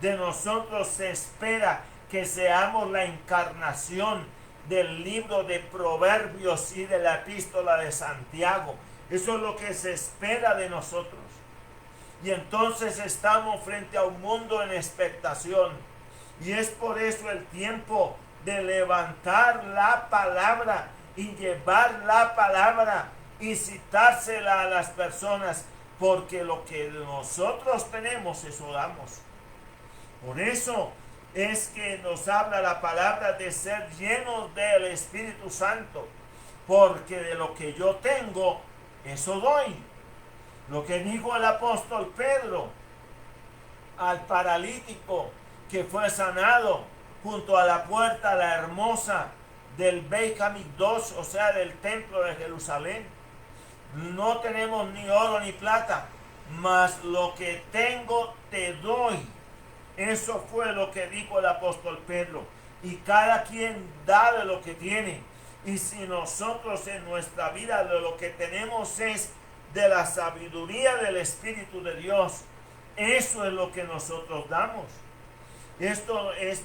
De nosotros se espera que seamos la encarnación del libro de Proverbios y de la epístola de Santiago. Eso es lo que se espera de nosotros. Y entonces estamos frente a un mundo en expectación. Y es por eso el tiempo de levantar la palabra y llevar la palabra y citársela a las personas, porque lo que nosotros tenemos, eso damos. Por eso es que nos habla la palabra de ser llenos del Espíritu Santo, porque de lo que yo tengo, eso doy. Lo que dijo el apóstol Pedro al paralítico que fue sanado junto a la puerta, la hermosa del Beit HaMikdash, o sea, del templo de Jerusalén. No tenemos ni oro ni plata, mas lo que tengo te doy. Eso fue lo que dijo el apóstol Pedro. Y cada quien da de lo que tiene. Y si nosotros en nuestra vida de lo que tenemos es de la sabiduría del Espíritu de Dios, eso es lo que nosotros damos. Esto es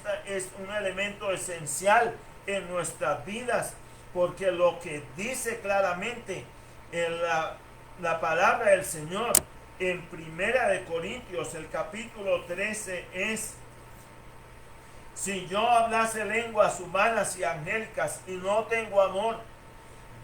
un elemento esencial en nuestras vidas, porque lo que dice claramente en la palabra del Señor en Primera de Corintios, el capítulo 13 es: si yo hablase lenguas humanas y angélicas y no tengo amor,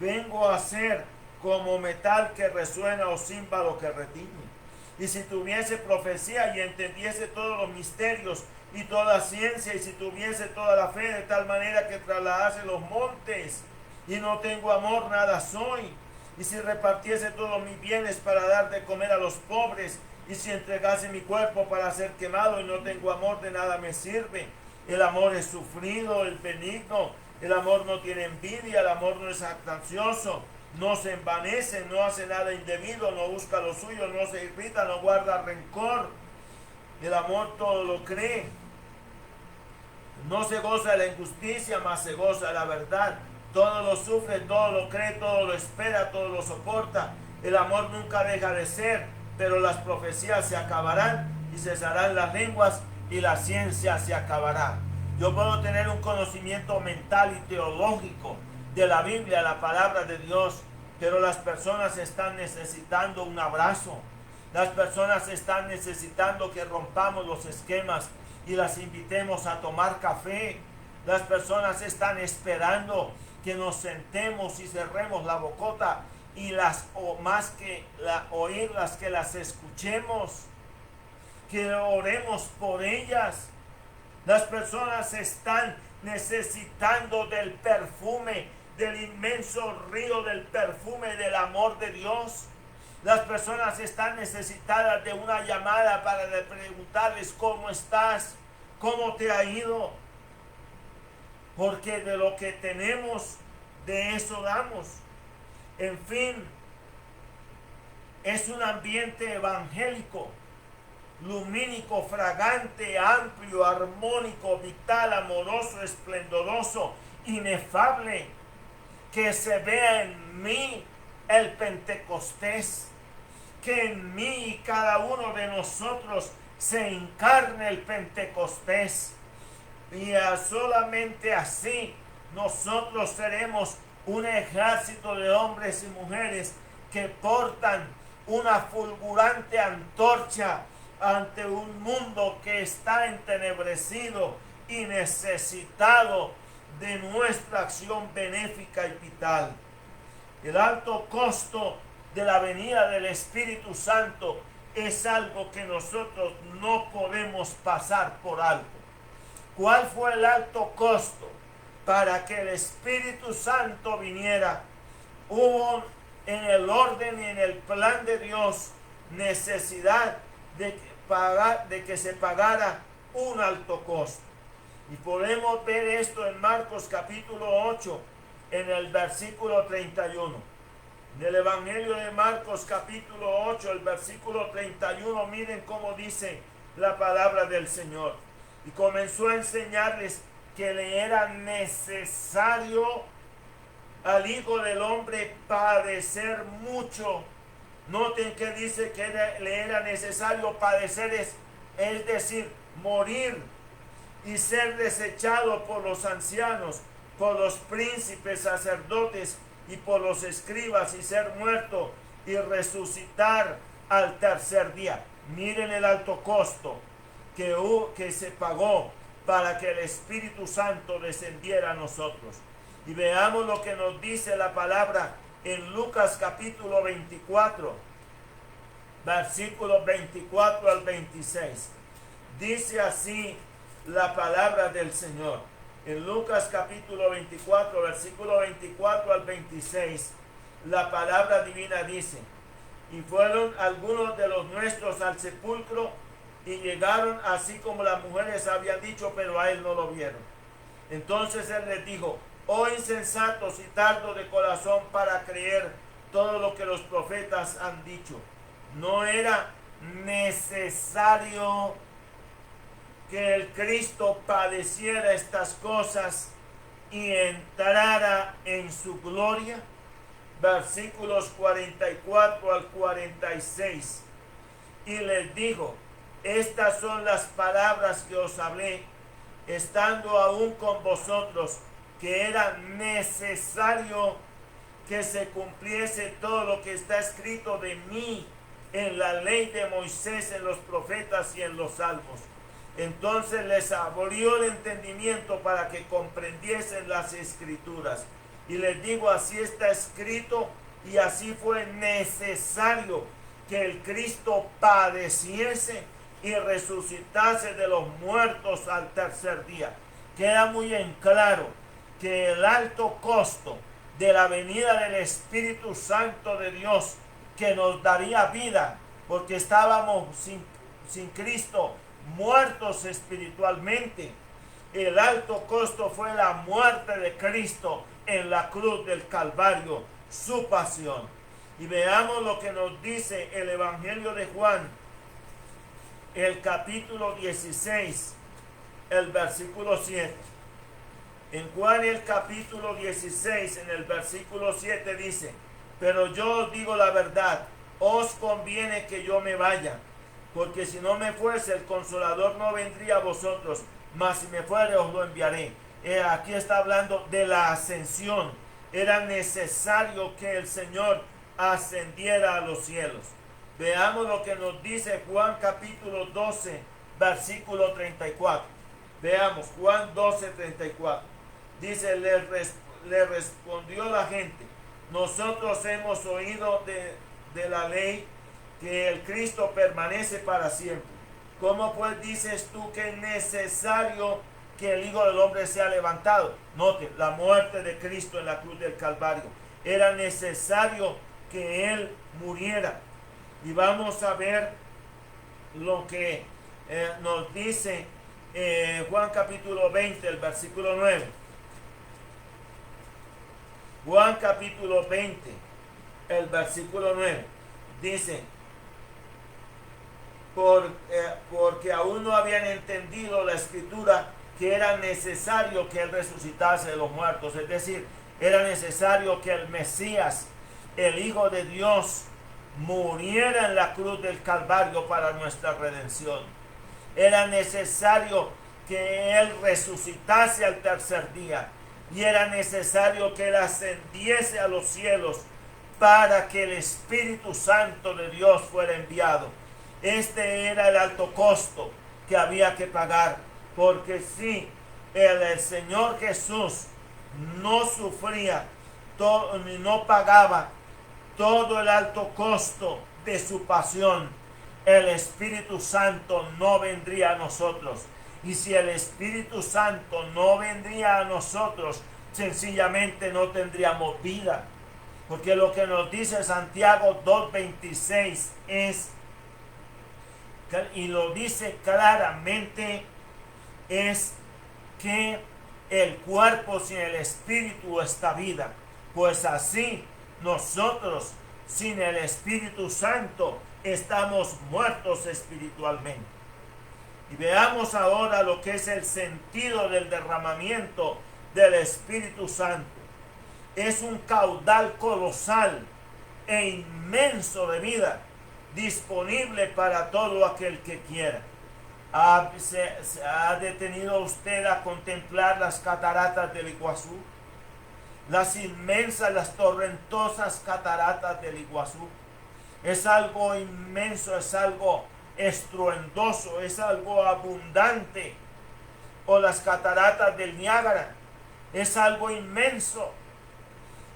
vengo a ser como metal que resuena o címbalo que retiñe. Y si tuviese profecía y entendiese todos los misterios y toda ciencia, y si tuviese toda la fe de tal manera que trasladase los montes, y no tengo amor, nada soy. Y si repartiese todos mis bienes para dar de comer a los pobres, y si entregase mi cuerpo para ser quemado y no tengo amor, de nada me sirve. El amor es sufrido, el benigno, el amor no tiene envidia, el amor no es jactancioso, no se envanece, no hace nada indebido, no busca lo suyo, no se irrita, no guarda rencor. El amor todo lo cree. No se goza de la injusticia, mas se goza de la verdad. Todo lo sufre, todo lo cree, todo lo espera, todo lo soporta. El amor nunca deja de ser, pero las profecías se acabarán y cesarán las lenguas y la ciencia se acabará. Yo puedo tener un conocimiento mental y teológico de la Biblia, la palabra de Dios, pero las personas están necesitando un abrazo. Las personas están necesitando que rompamos los esquemas y las invitemos a tomar café. Las personas están esperando que nos sentemos y cerremos la bocota y más que oírlas, que las escuchemos, que oremos por ellas. Las personas están necesitando del perfume, del inmenso río del perfume del amor de Dios. Las personas están necesitadas de una llamada para preguntarles cómo estás, cómo te ha ido. Porque de lo que tenemos, de eso damos. En fin, es un ambiente evangélico, lumínico, fragante, amplio, armónico, vital, amoroso, esplendoroso, inefable, que se vea en mí el Pentecostés, que en mí y cada uno de nosotros se encarne el Pentecostés. Y solamente así nosotros seremos un ejército de hombres y mujeres que portan una fulgurante antorcha ante un mundo que está entenebrecido y necesitado de nuestra acción benéfica y vital. El alto costo de la venida del Espíritu Santo es algo que nosotros no podemos pasar por alto. ¿Cuál fue el alto costo para que el Espíritu Santo viniera? Hubo en el orden y en el plan de Dios necesidad de que se pagara un alto costo. Y podemos ver esto en Marcos capítulo 8, en el versículo 31. En el Evangelio de Marcos capítulo 8, el versículo 31, miren cómo dice la palabra del Señor. Y comenzó a enseñarles que le era necesario al Hijo del Hombre padecer mucho. Noten que dice que le era necesario padecer, es decir, morir y ser desechado por los ancianos, por los príncipes, sacerdotes y por los escribas, y ser muerto y resucitar al tercer día. Miren el alto costo que se pagó para que el Espíritu Santo descendiera a nosotros. Y veamos lo que nos dice la palabra en Lucas capítulo 24, versículos 24 al 26. Dice así la palabra del Señor. En Lucas capítulo 24, versículo 24 al 26, la palabra divina dice: y fueron algunos de los nuestros al sepulcro, y llegaron así como las mujeres habían dicho, pero a él no lo vieron. Entonces él les dijo: oh insensatos y tardos de corazón para creer todo lo que los profetas han dicho. ¿No era necesario que el Cristo padeciera estas cosas y entrara en su gloria? Versículos 44 al 46. Y les dijo: estas son las palabras que os hablé, estando aún con vosotros, que era necesario que se cumpliese todo lo que está escrito de mí en la ley de Moisés, en los profetas y en los salmos. Entonces les abrió el entendimiento para que comprendiesen las escrituras. Y les digo: así está escrito, y así fue necesario que el Cristo padeciese y resucitase de los muertos al tercer día. Queda muy en claro que el alto costo de la venida del Espíritu Santo de Dios, que nos daría vida, porque estábamos sin Cristo, muertos espiritualmente. El alto costo fue la muerte de Cristo en la cruz del Calvario, su pasión. Y veamos lo que nos dice el Evangelio de Juan, el capítulo 16, el versículo 7. En Juan el capítulo 16, en el versículo 7 dice: pero yo os digo la verdad, os conviene que yo me vaya, porque si no me fuese, el Consolador no vendría a vosotros, mas si me fuere, os lo enviaré. Aquí está hablando de la ascensión. Era necesario que el Señor ascendiera a los cielos. Veamos lo que nos dice Juan capítulo 12, versículo 34. Veamos, Juan 12, 34. Dice: le respondió la gente: nosotros hemos oído de la ley que el Cristo permanece para siempre. ¿Cómo pues dices tú que es necesario que el Hijo del Hombre sea levantado? Note, la muerte de Cristo en la cruz del Calvario. Era necesario que Él muriera. Y vamos a ver lo que nos dice Juan capítulo 20, el versículo 9. Juan capítulo 20, el versículo 9. Dice: porque aún no habían entendido la escritura, que era necesario que Él resucitase de los muertos. Es decir, era necesario que el Mesías, el Hijo de Dios, muriera en la cruz del Calvario para nuestra redención. Era necesario que Él resucitase al tercer día, y era necesario que Él ascendiese a los cielos para que el Espíritu Santo de Dios fuera enviado. Este era el alto costo que había que pagar, porque si el Señor Jesús no sufría, no pagaba todo el alto costo de su pasión, el Espíritu Santo no vendría a nosotros. Y si el Espíritu Santo no vendría a nosotros, sencillamente no tendríamos vida. Porque lo que nos dice Santiago 2:26 es, y lo dice claramente, es que el cuerpo sin el Espíritu está vida. Pues así nosotros sin el Espíritu Santo estamos muertos espiritualmente. Y veamos ahora lo que es el sentido del derramamiento del Espíritu Santo. es un caudal colosal e inmenso de vida disponible para todo aquel que quiera. ¿Se ha detenido usted a contemplar las cataratas del Iguazú? Las inmensas, las torrentosas cataratas del Iguazú. Es algo inmenso, es algo estruendoso, es algo abundante. O las cataratas del Niágara, es algo inmenso.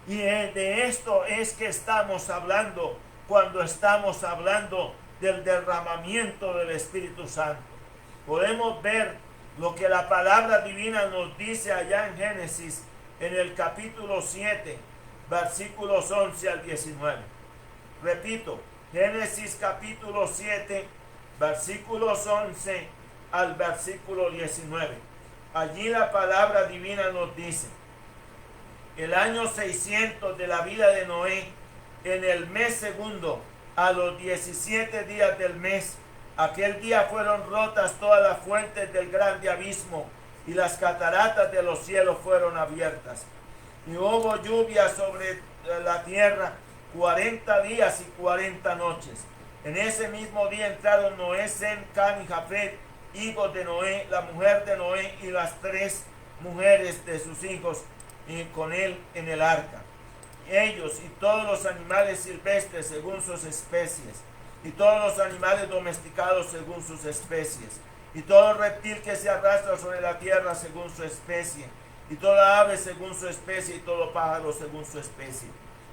Y de esto es que estamos hablando cuando estamos hablando del derramamiento del Espíritu Santo. Podemos ver lo que la palabra divina nos dice allá en Génesis, en el capítulo 7, versículos 11 al 19. Repito, Génesis capítulo 7, versículos 11 al versículo 19. Allí la palabra divina nos dice: el año 600 de la vida de Noé, en el mes segundo, a los 17 días del mes, aquel día fueron rotas todas las fuentes del grande abismo, y las cataratas de los cielos fueron abiertas. Y hubo lluvia sobre la tierra 40 días y 40 noches. En ese mismo día entraron Noé, Sem, Cam y Jafet, hijos de Noé, la mujer de Noé y las 3 mujeres de sus hijos, y con él en el arca. Ellos y todos los animales silvestres según sus especies, y todos los animales domesticados según sus especies, y todo reptil que se arrastra sobre la tierra según su especie, y toda ave según su especie, y todo pájaro según su especie.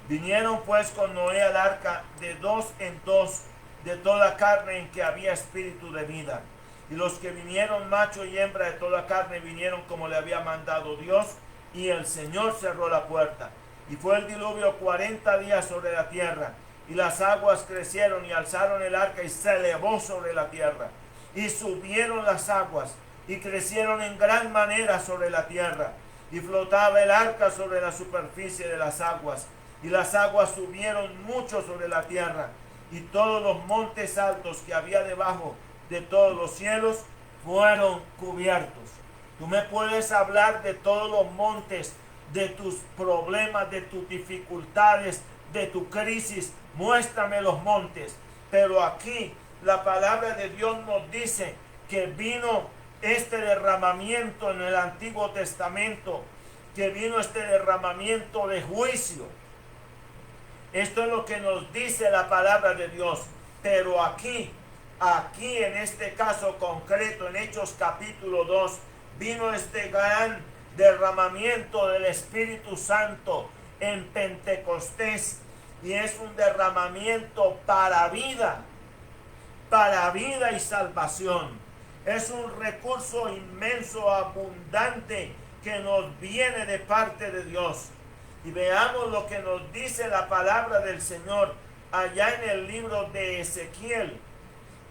Vinieron pues con Noé al arca de 2 en 2 de toda carne en que había espíritu de vida. Y los que vinieron, macho y hembra de toda carne, vinieron como le había mandado Dios, y el Señor cerró la puerta. Y fue el diluvio 40 días sobre la tierra, y las aguas crecieron y alzaron el arca y se elevó sobre la tierra. Y subieron las aguas y crecieron en gran manera sobre la tierra, y flotaba el arca sobre la superficie de las aguas, y las aguas subieron mucho sobre la tierra, y todos los montes altos que había debajo de todos los cielos fueron cubiertos. Tú me puedes hablar de todos los montes, de tus problemas, de tus dificultades, de tu crisis. Muéstrame los montes. Pero aquí la palabra de Dios nos dice que vino este derramamiento en el Antiguo Testamento, que vino este derramamiento de juicio. Esto es lo que nos dice la palabra de Dios. Pero aquí en este caso concreto, en Hechos capítulo 2, vino este gran derramamiento del Espíritu Santo en Pentecostés, y es un derramamiento para vida y salvación. Es un recurso inmenso, abundante, que nos viene de parte de Dios. Y veamos lo que nos dice la palabra del Señor allá en el libro de Ezequiel,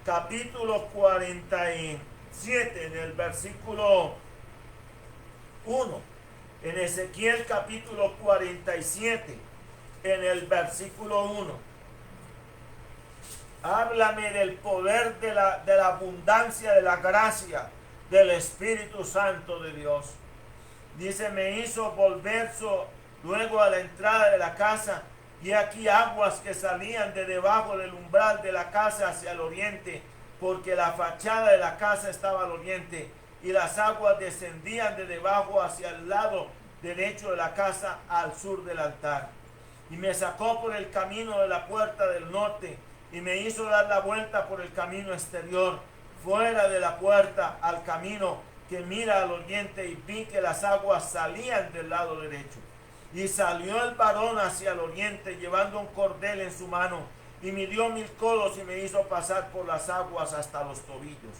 capítulo 47, en el versículo 1. En Ezequiel capítulo 47, en el versículo 1. Háblame del poder de la abundancia, de la gracia del Espíritu Santo de Dios. Dice: me hizo volver luego a la entrada de la casa, y aquí aguas que salían de debajo del umbral de la casa hacia el oriente, porque la fachada de la casa estaba al oriente, y las aguas descendían de debajo hacia el lado derecho de la casa al sur del altar. Y me sacó por el camino de la puerta del norte, y me hizo dar la vuelta por el camino exterior, fuera de la puerta, al camino que mira al oriente, y vi que las aguas salían del lado derecho. Y salió el varón hacia el oriente, llevando un cordel en su mano, y midió 1000 codos, y me hizo pasar por las aguas hasta los tobillos.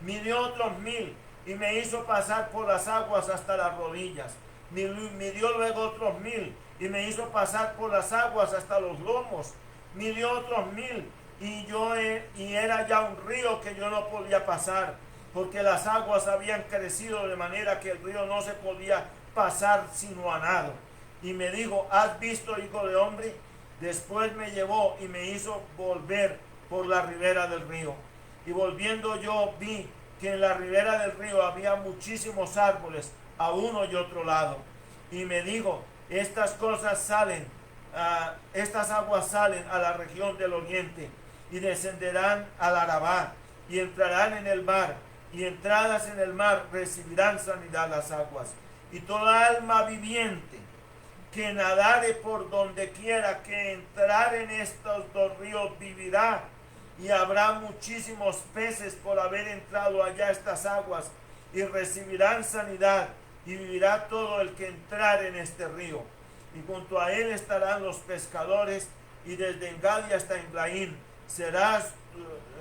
Midió otros 1000, y me hizo pasar por las aguas hasta las rodillas. Midió luego otros 1000, y me hizo pasar por las aguas hasta los lomos. Midió otros 1000, y era ya un río que yo no podía pasar, porque las aguas habían crecido de manera que el río no se podía pasar sino a nado. Y me dijo: ¿has visto, hijo de hombre? Después me llevó y me hizo volver por la ribera del río. Y volviendo yo vi que en la ribera del río había muchísimos árboles a uno y otro lado. Y me dijo: Estas cosas salen, estas aguas salen a la región del oriente y descenderán al Arabá y entrarán en el mar, y entradas en el mar recibirán sanidad las aguas. Y toda alma viviente que nadare por donde quiera que entrar en estos dos ríos vivirá, y habrá muchísimos peces por haber entrado allá estas aguas, y recibirán sanidad, y vivirá todo el que entrar en este río. Y junto a él estarán los pescadores, y desde Engadi hasta Englaín será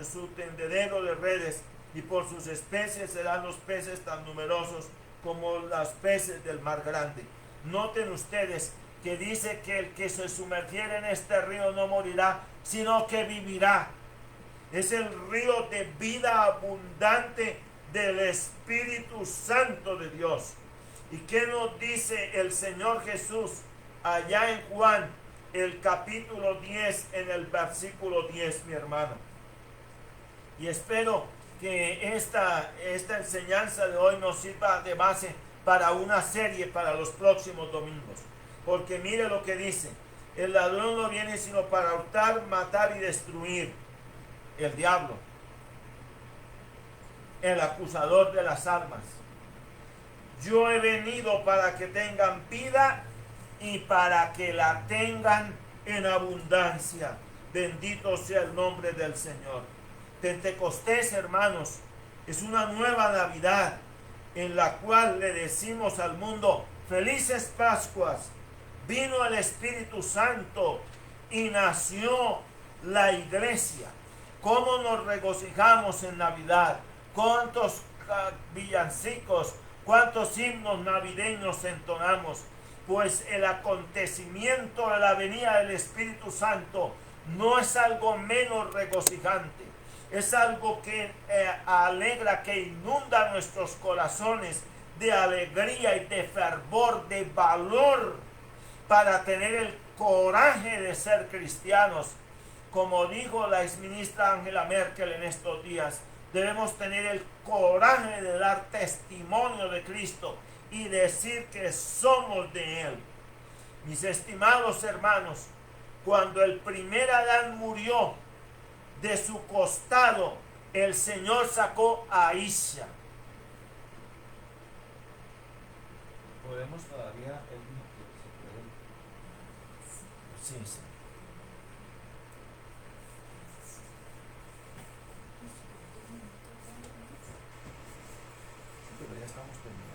su tendedero de redes, y por sus especies serán los peces tan numerosos como los peces del mar grande. Noten ustedes que dice que el que se sumergiera en este río no morirá, sino que vivirá. Es el río de vida abundante del Espíritu Santo de Dios. ¿Y qué nos dice el Señor Jesús allá en Juan, el capítulo 10, en el versículo 10, mi hermano? Y espero que esta enseñanza de hoy nos sirva de base para una serie para los próximos domingos. Porque mire lo que dice: el ladrón no viene sino para hurtar, matar y destruir. El diablo, el acusador de las almas. Yo he venido para que tengan vida y para que la tengan en abundancia. Bendito sea el nombre del Señor. Pentecostés, hermanos, es una nueva Navidad en la cual le decimos al mundo: felices Pascuas. Vino el Espíritu Santo y nació la iglesia. ¿Cómo nos regocijamos en Navidad? ¿Cuántos villancicos, cuántos himnos navideños entonamos? Pues el acontecimiento de la venida del Espíritu Santo no es algo menos regocijante. Es algo que alegra, que inunda nuestros corazones de alegría y de fervor, de valor, para tener el coraje de ser cristianos. Como dijo la exministra Angela Merkel en estos días, debemos tener el coraje de dar testimonio de Cristo y decir que somos de Él. Mis estimados hermanos, cuando el primer Adán murió, de su costado el Señor sacó a Isha. Podemos todavía, Sí, sí. pero ya estamos terminando.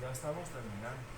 Ya estamos terminando.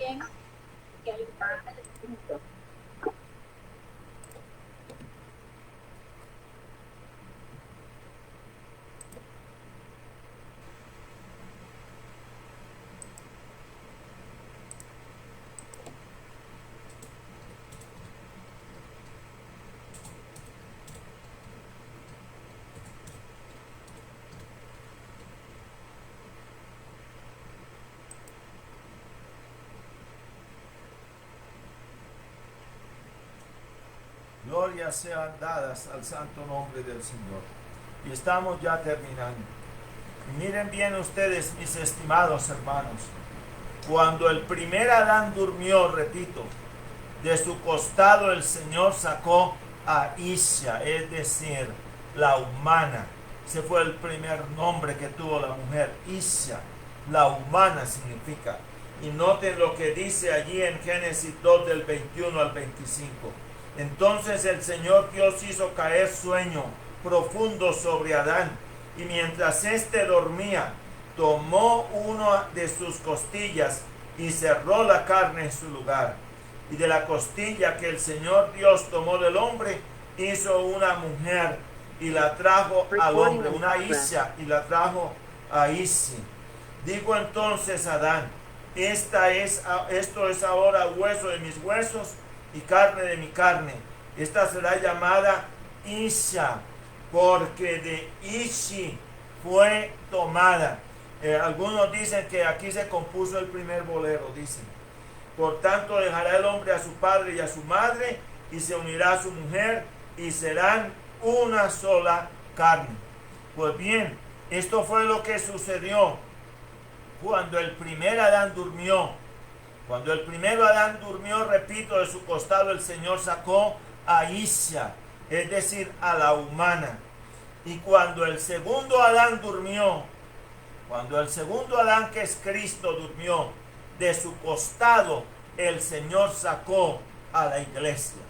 también que ayudar al Espíritu. Glorias sean dadas al santo nombre del Señor. Y estamos ya terminando. Y miren bien ustedes, mis estimados hermanos, cuando el primer Adán durmió, repito, de su costado el Señor sacó a Isha, es decir, la humana. Ese fue el primer nombre que tuvo la mujer, Isha, la humana significa. Y noten lo que dice allí en Génesis 2 del 21 al 25. Entonces el Señor Dios hizo caer sueño profundo sobre Adán, y mientras éste dormía, tomó una de sus costillas y cerró la carne en su lugar. Y de la costilla que el Señor Dios tomó del hombre, hizo una mujer y la trajo al hombre, una Isha, y la trajo a Isi. Digo entonces a Adán, esto es ahora hueso de mis huesos y carne de mi carne. Esta será llamada Isha, porque de Ishi fue tomada. Algunos dicen que aquí se compuso el primer bolero, dicen. Por tanto dejará el hombre a su padre y a su madre, y se unirá a su mujer, y serán una sola carne. Pues bien, esto fue lo que sucedió cuando el primer Adán durmió. Cuando el primero Adán durmió, repito, de su costado el Señor sacó a Isha, es decir, a la humana. Y cuando el segundo Adán durmió, cuando el segundo Adán, que es Cristo, durmió, de su costado el Señor sacó a la iglesia.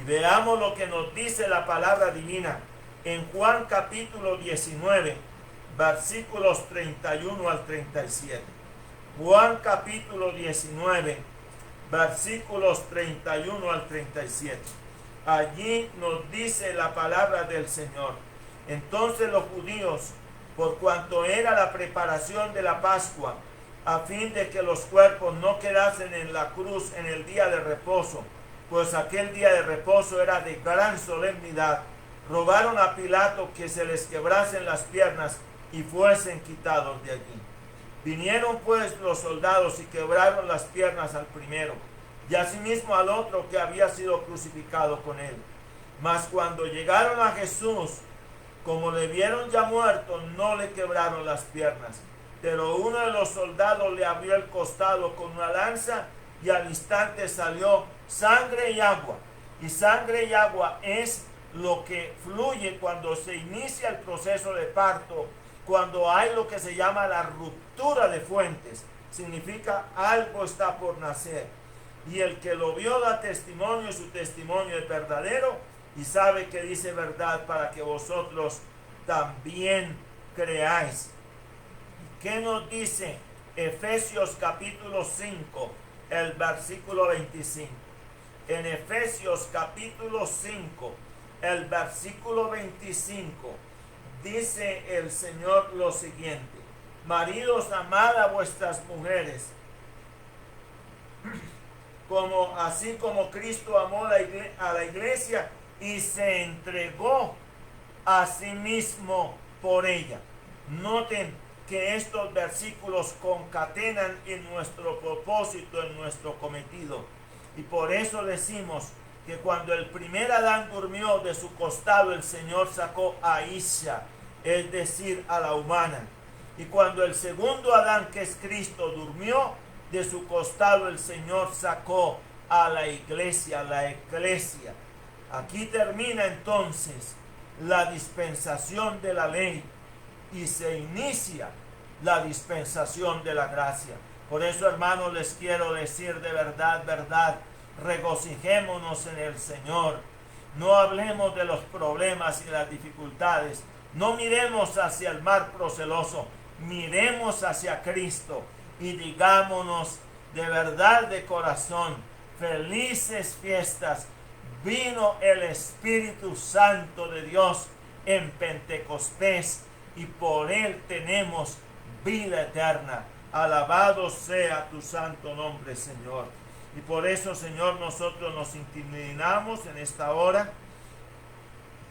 Y veamos lo que nos dice la palabra divina en Juan capítulo 19, versículos 31 al 37. Juan capítulo 19, versículos 31 al 37. Allí nos dice la palabra del Señor. Entonces los judíos, por cuanto era la preparación de la Pascua, a fin de que los cuerpos no quedasen en la cruz en el día de reposo, pues aquel día de reposo era de gran solemnidad, rogaron a Pilato que se les quebrasen las piernas y fuesen quitados de allí. Vinieron pues los soldados y quebraron las piernas al primero, y asimismo al otro que había sido crucificado con él. Mas cuando llegaron a Jesús, como le vieron ya muerto, no le quebraron las piernas. Pero uno de los soldados le abrió el costado con una lanza, y al instante salió sangre y agua. Y sangre y agua es lo que fluye cuando se inicia el proceso de parto, cuando hay lo que se llama la ruptura de fuentes. Significa algo está por nacer. Y el que lo vio da testimonio, y su testimonio es verdadero, y sabe que dice verdad, para que vosotros también creáis. ¿Qué nos dice Efesios capítulo 5, el versículo 25? En Efesios capítulo 5, el versículo 25, dice el Señor lo siguiente: maridos, amad a vuestras mujeres, así como Cristo amó a la iglesia y se entregó a sí mismo por ella. Noten que estos versículos concatenan en nuestro propósito, en nuestro cometido. Y por eso decimos que cuando el primer Adán durmió, de su costado el Señor sacó a Isha, es decir, a la humana. Y cuando el segundo Adán, que es Cristo, durmió, de su costado el Señor sacó a la iglesia, la eclesia. Aquí termina entonces la dispensación de la ley y se inicia la dispensación de la gracia. Por eso, hermanos, les quiero decir de verdad, regocijémonos en el Señor. No hablemos de los problemas y las dificultades. No miremos hacia el mar proceloso. Miremos hacia Cristo y digámonos: de verdad de corazón, felices fiestas. Vino el Espíritu Santo de Dios en Pentecostés y por él tenemos vida eterna. Alabado sea tu santo nombre, Señor. Y por eso, Señor, nosotros nos inclinamos en esta hora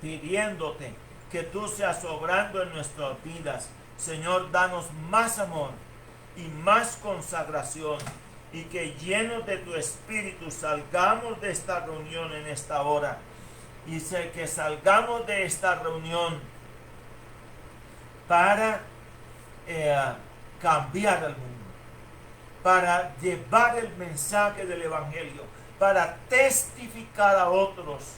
pidiéndote que tú seas obrando en nuestras vidas. Señor, danos más amor y más consagración, y que llenos de tu Espíritu salgamos de esta reunión en esta hora, y sé que salgamos de esta reunión para cambiar el mundo, para llevar el mensaje del Evangelio, para testificar a otros,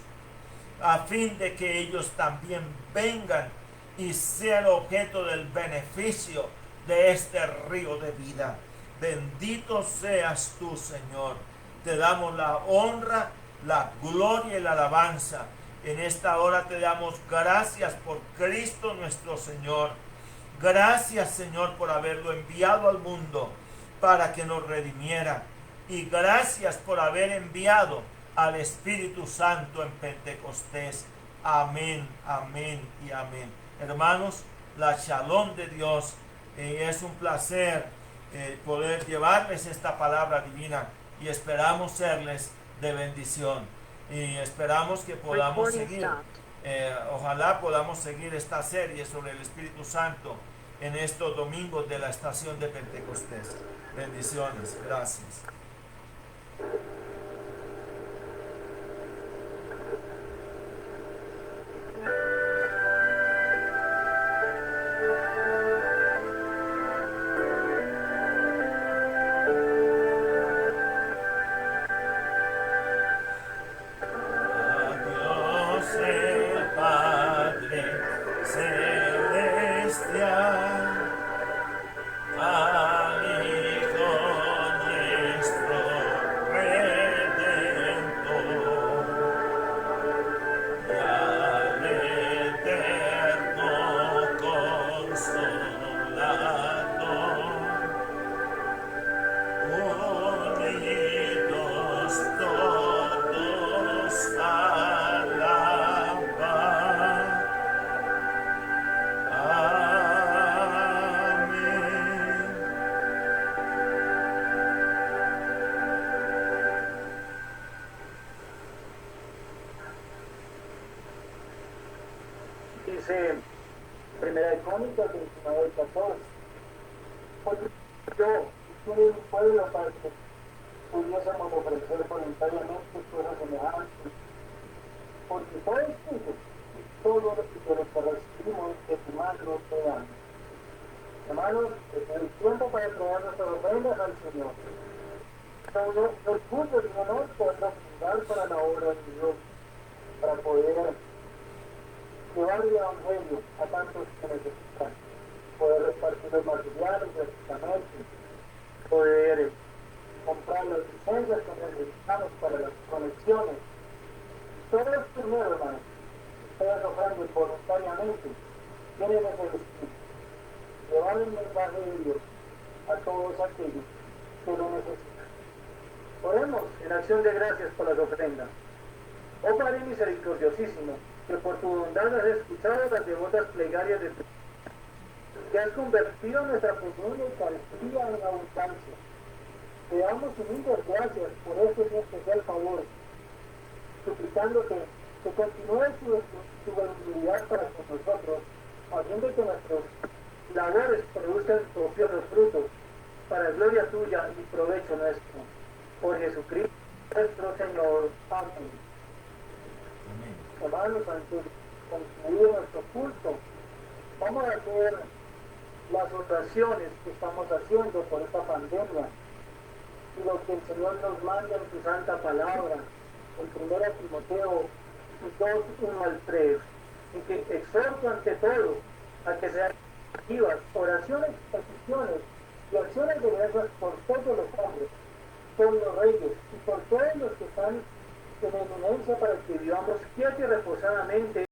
a fin de que ellos también vengan y sean objeto del beneficio de este río de vida. Bendito seas tú, Señor. Te damos la honra, la gloria y la alabanza. En esta hora te damos gracias por Cristo nuestro Señor. Gracias, Señor, por haberlo enviado al mundo para que nos redimiera. Y gracias por haber enviado al Espíritu Santo en Pentecostés. Amén, amén y amén. Hermanos, la shalom de Dios. Es un placer poder llevarles esta palabra divina y esperamos serles de bendición. Y esperamos que podamos seguir, ojalá podamos seguir esta serie sobre el Espíritu Santo en estos domingos de la estación de Pentecostés. Bendiciones, gracias. Dice Primera de Crónicas 29:14. Porque yo soy un pueblo para que pudiésemos ofrecer voluntariamente cosas semejantes. Porque todo es tuyo y todo lo que recibimos de tu mano te damos. Hermanos, es el tiempo para traer nuestras ofrendas al Señor. Los puntos de honor podrán fundar para la obra de Dios, para poder llevar el Evangelio a tantos que necesitan, poder repartir los materiales gratuitamente, poder comprar las licencias que necesitamos para las conexiones. Todo esto nuevo, hermanos, ustedes ofrecen voluntariamente, tienen ese destino, llevar el mensaje de Dios a todos aquellos que lo necesitan. Oremos en acción de gracias por las ofrendas. Oh Padre misericordiosísimo, que por tu bondad has escuchado las devotas plegarias de tu que has convertido nuestra profunda Eucaristía en abundancia. Te damos humildes gracias por este especial favor, suplicándote que continúes tu benignidad para con nosotros, haciendo que nuestros labores produzcan preciosos frutos, para gloria tuya y provecho nuestro. Por Jesucristo nuestro Señor. Amén. Hermanos, antes de concluir nuestro culto, vamos a hacer las oraciones que estamos haciendo por esta pandemia y lo que el Señor nos manda en su santa palabra, en 1 Timoteo 2:1-3, y que exhorto ante todo a que sean activas oraciones, peticiones y acciones de gracias por todos los hombres, por los reyes y por todos los que están en eminencia, para que vivamos quietos y reposadamente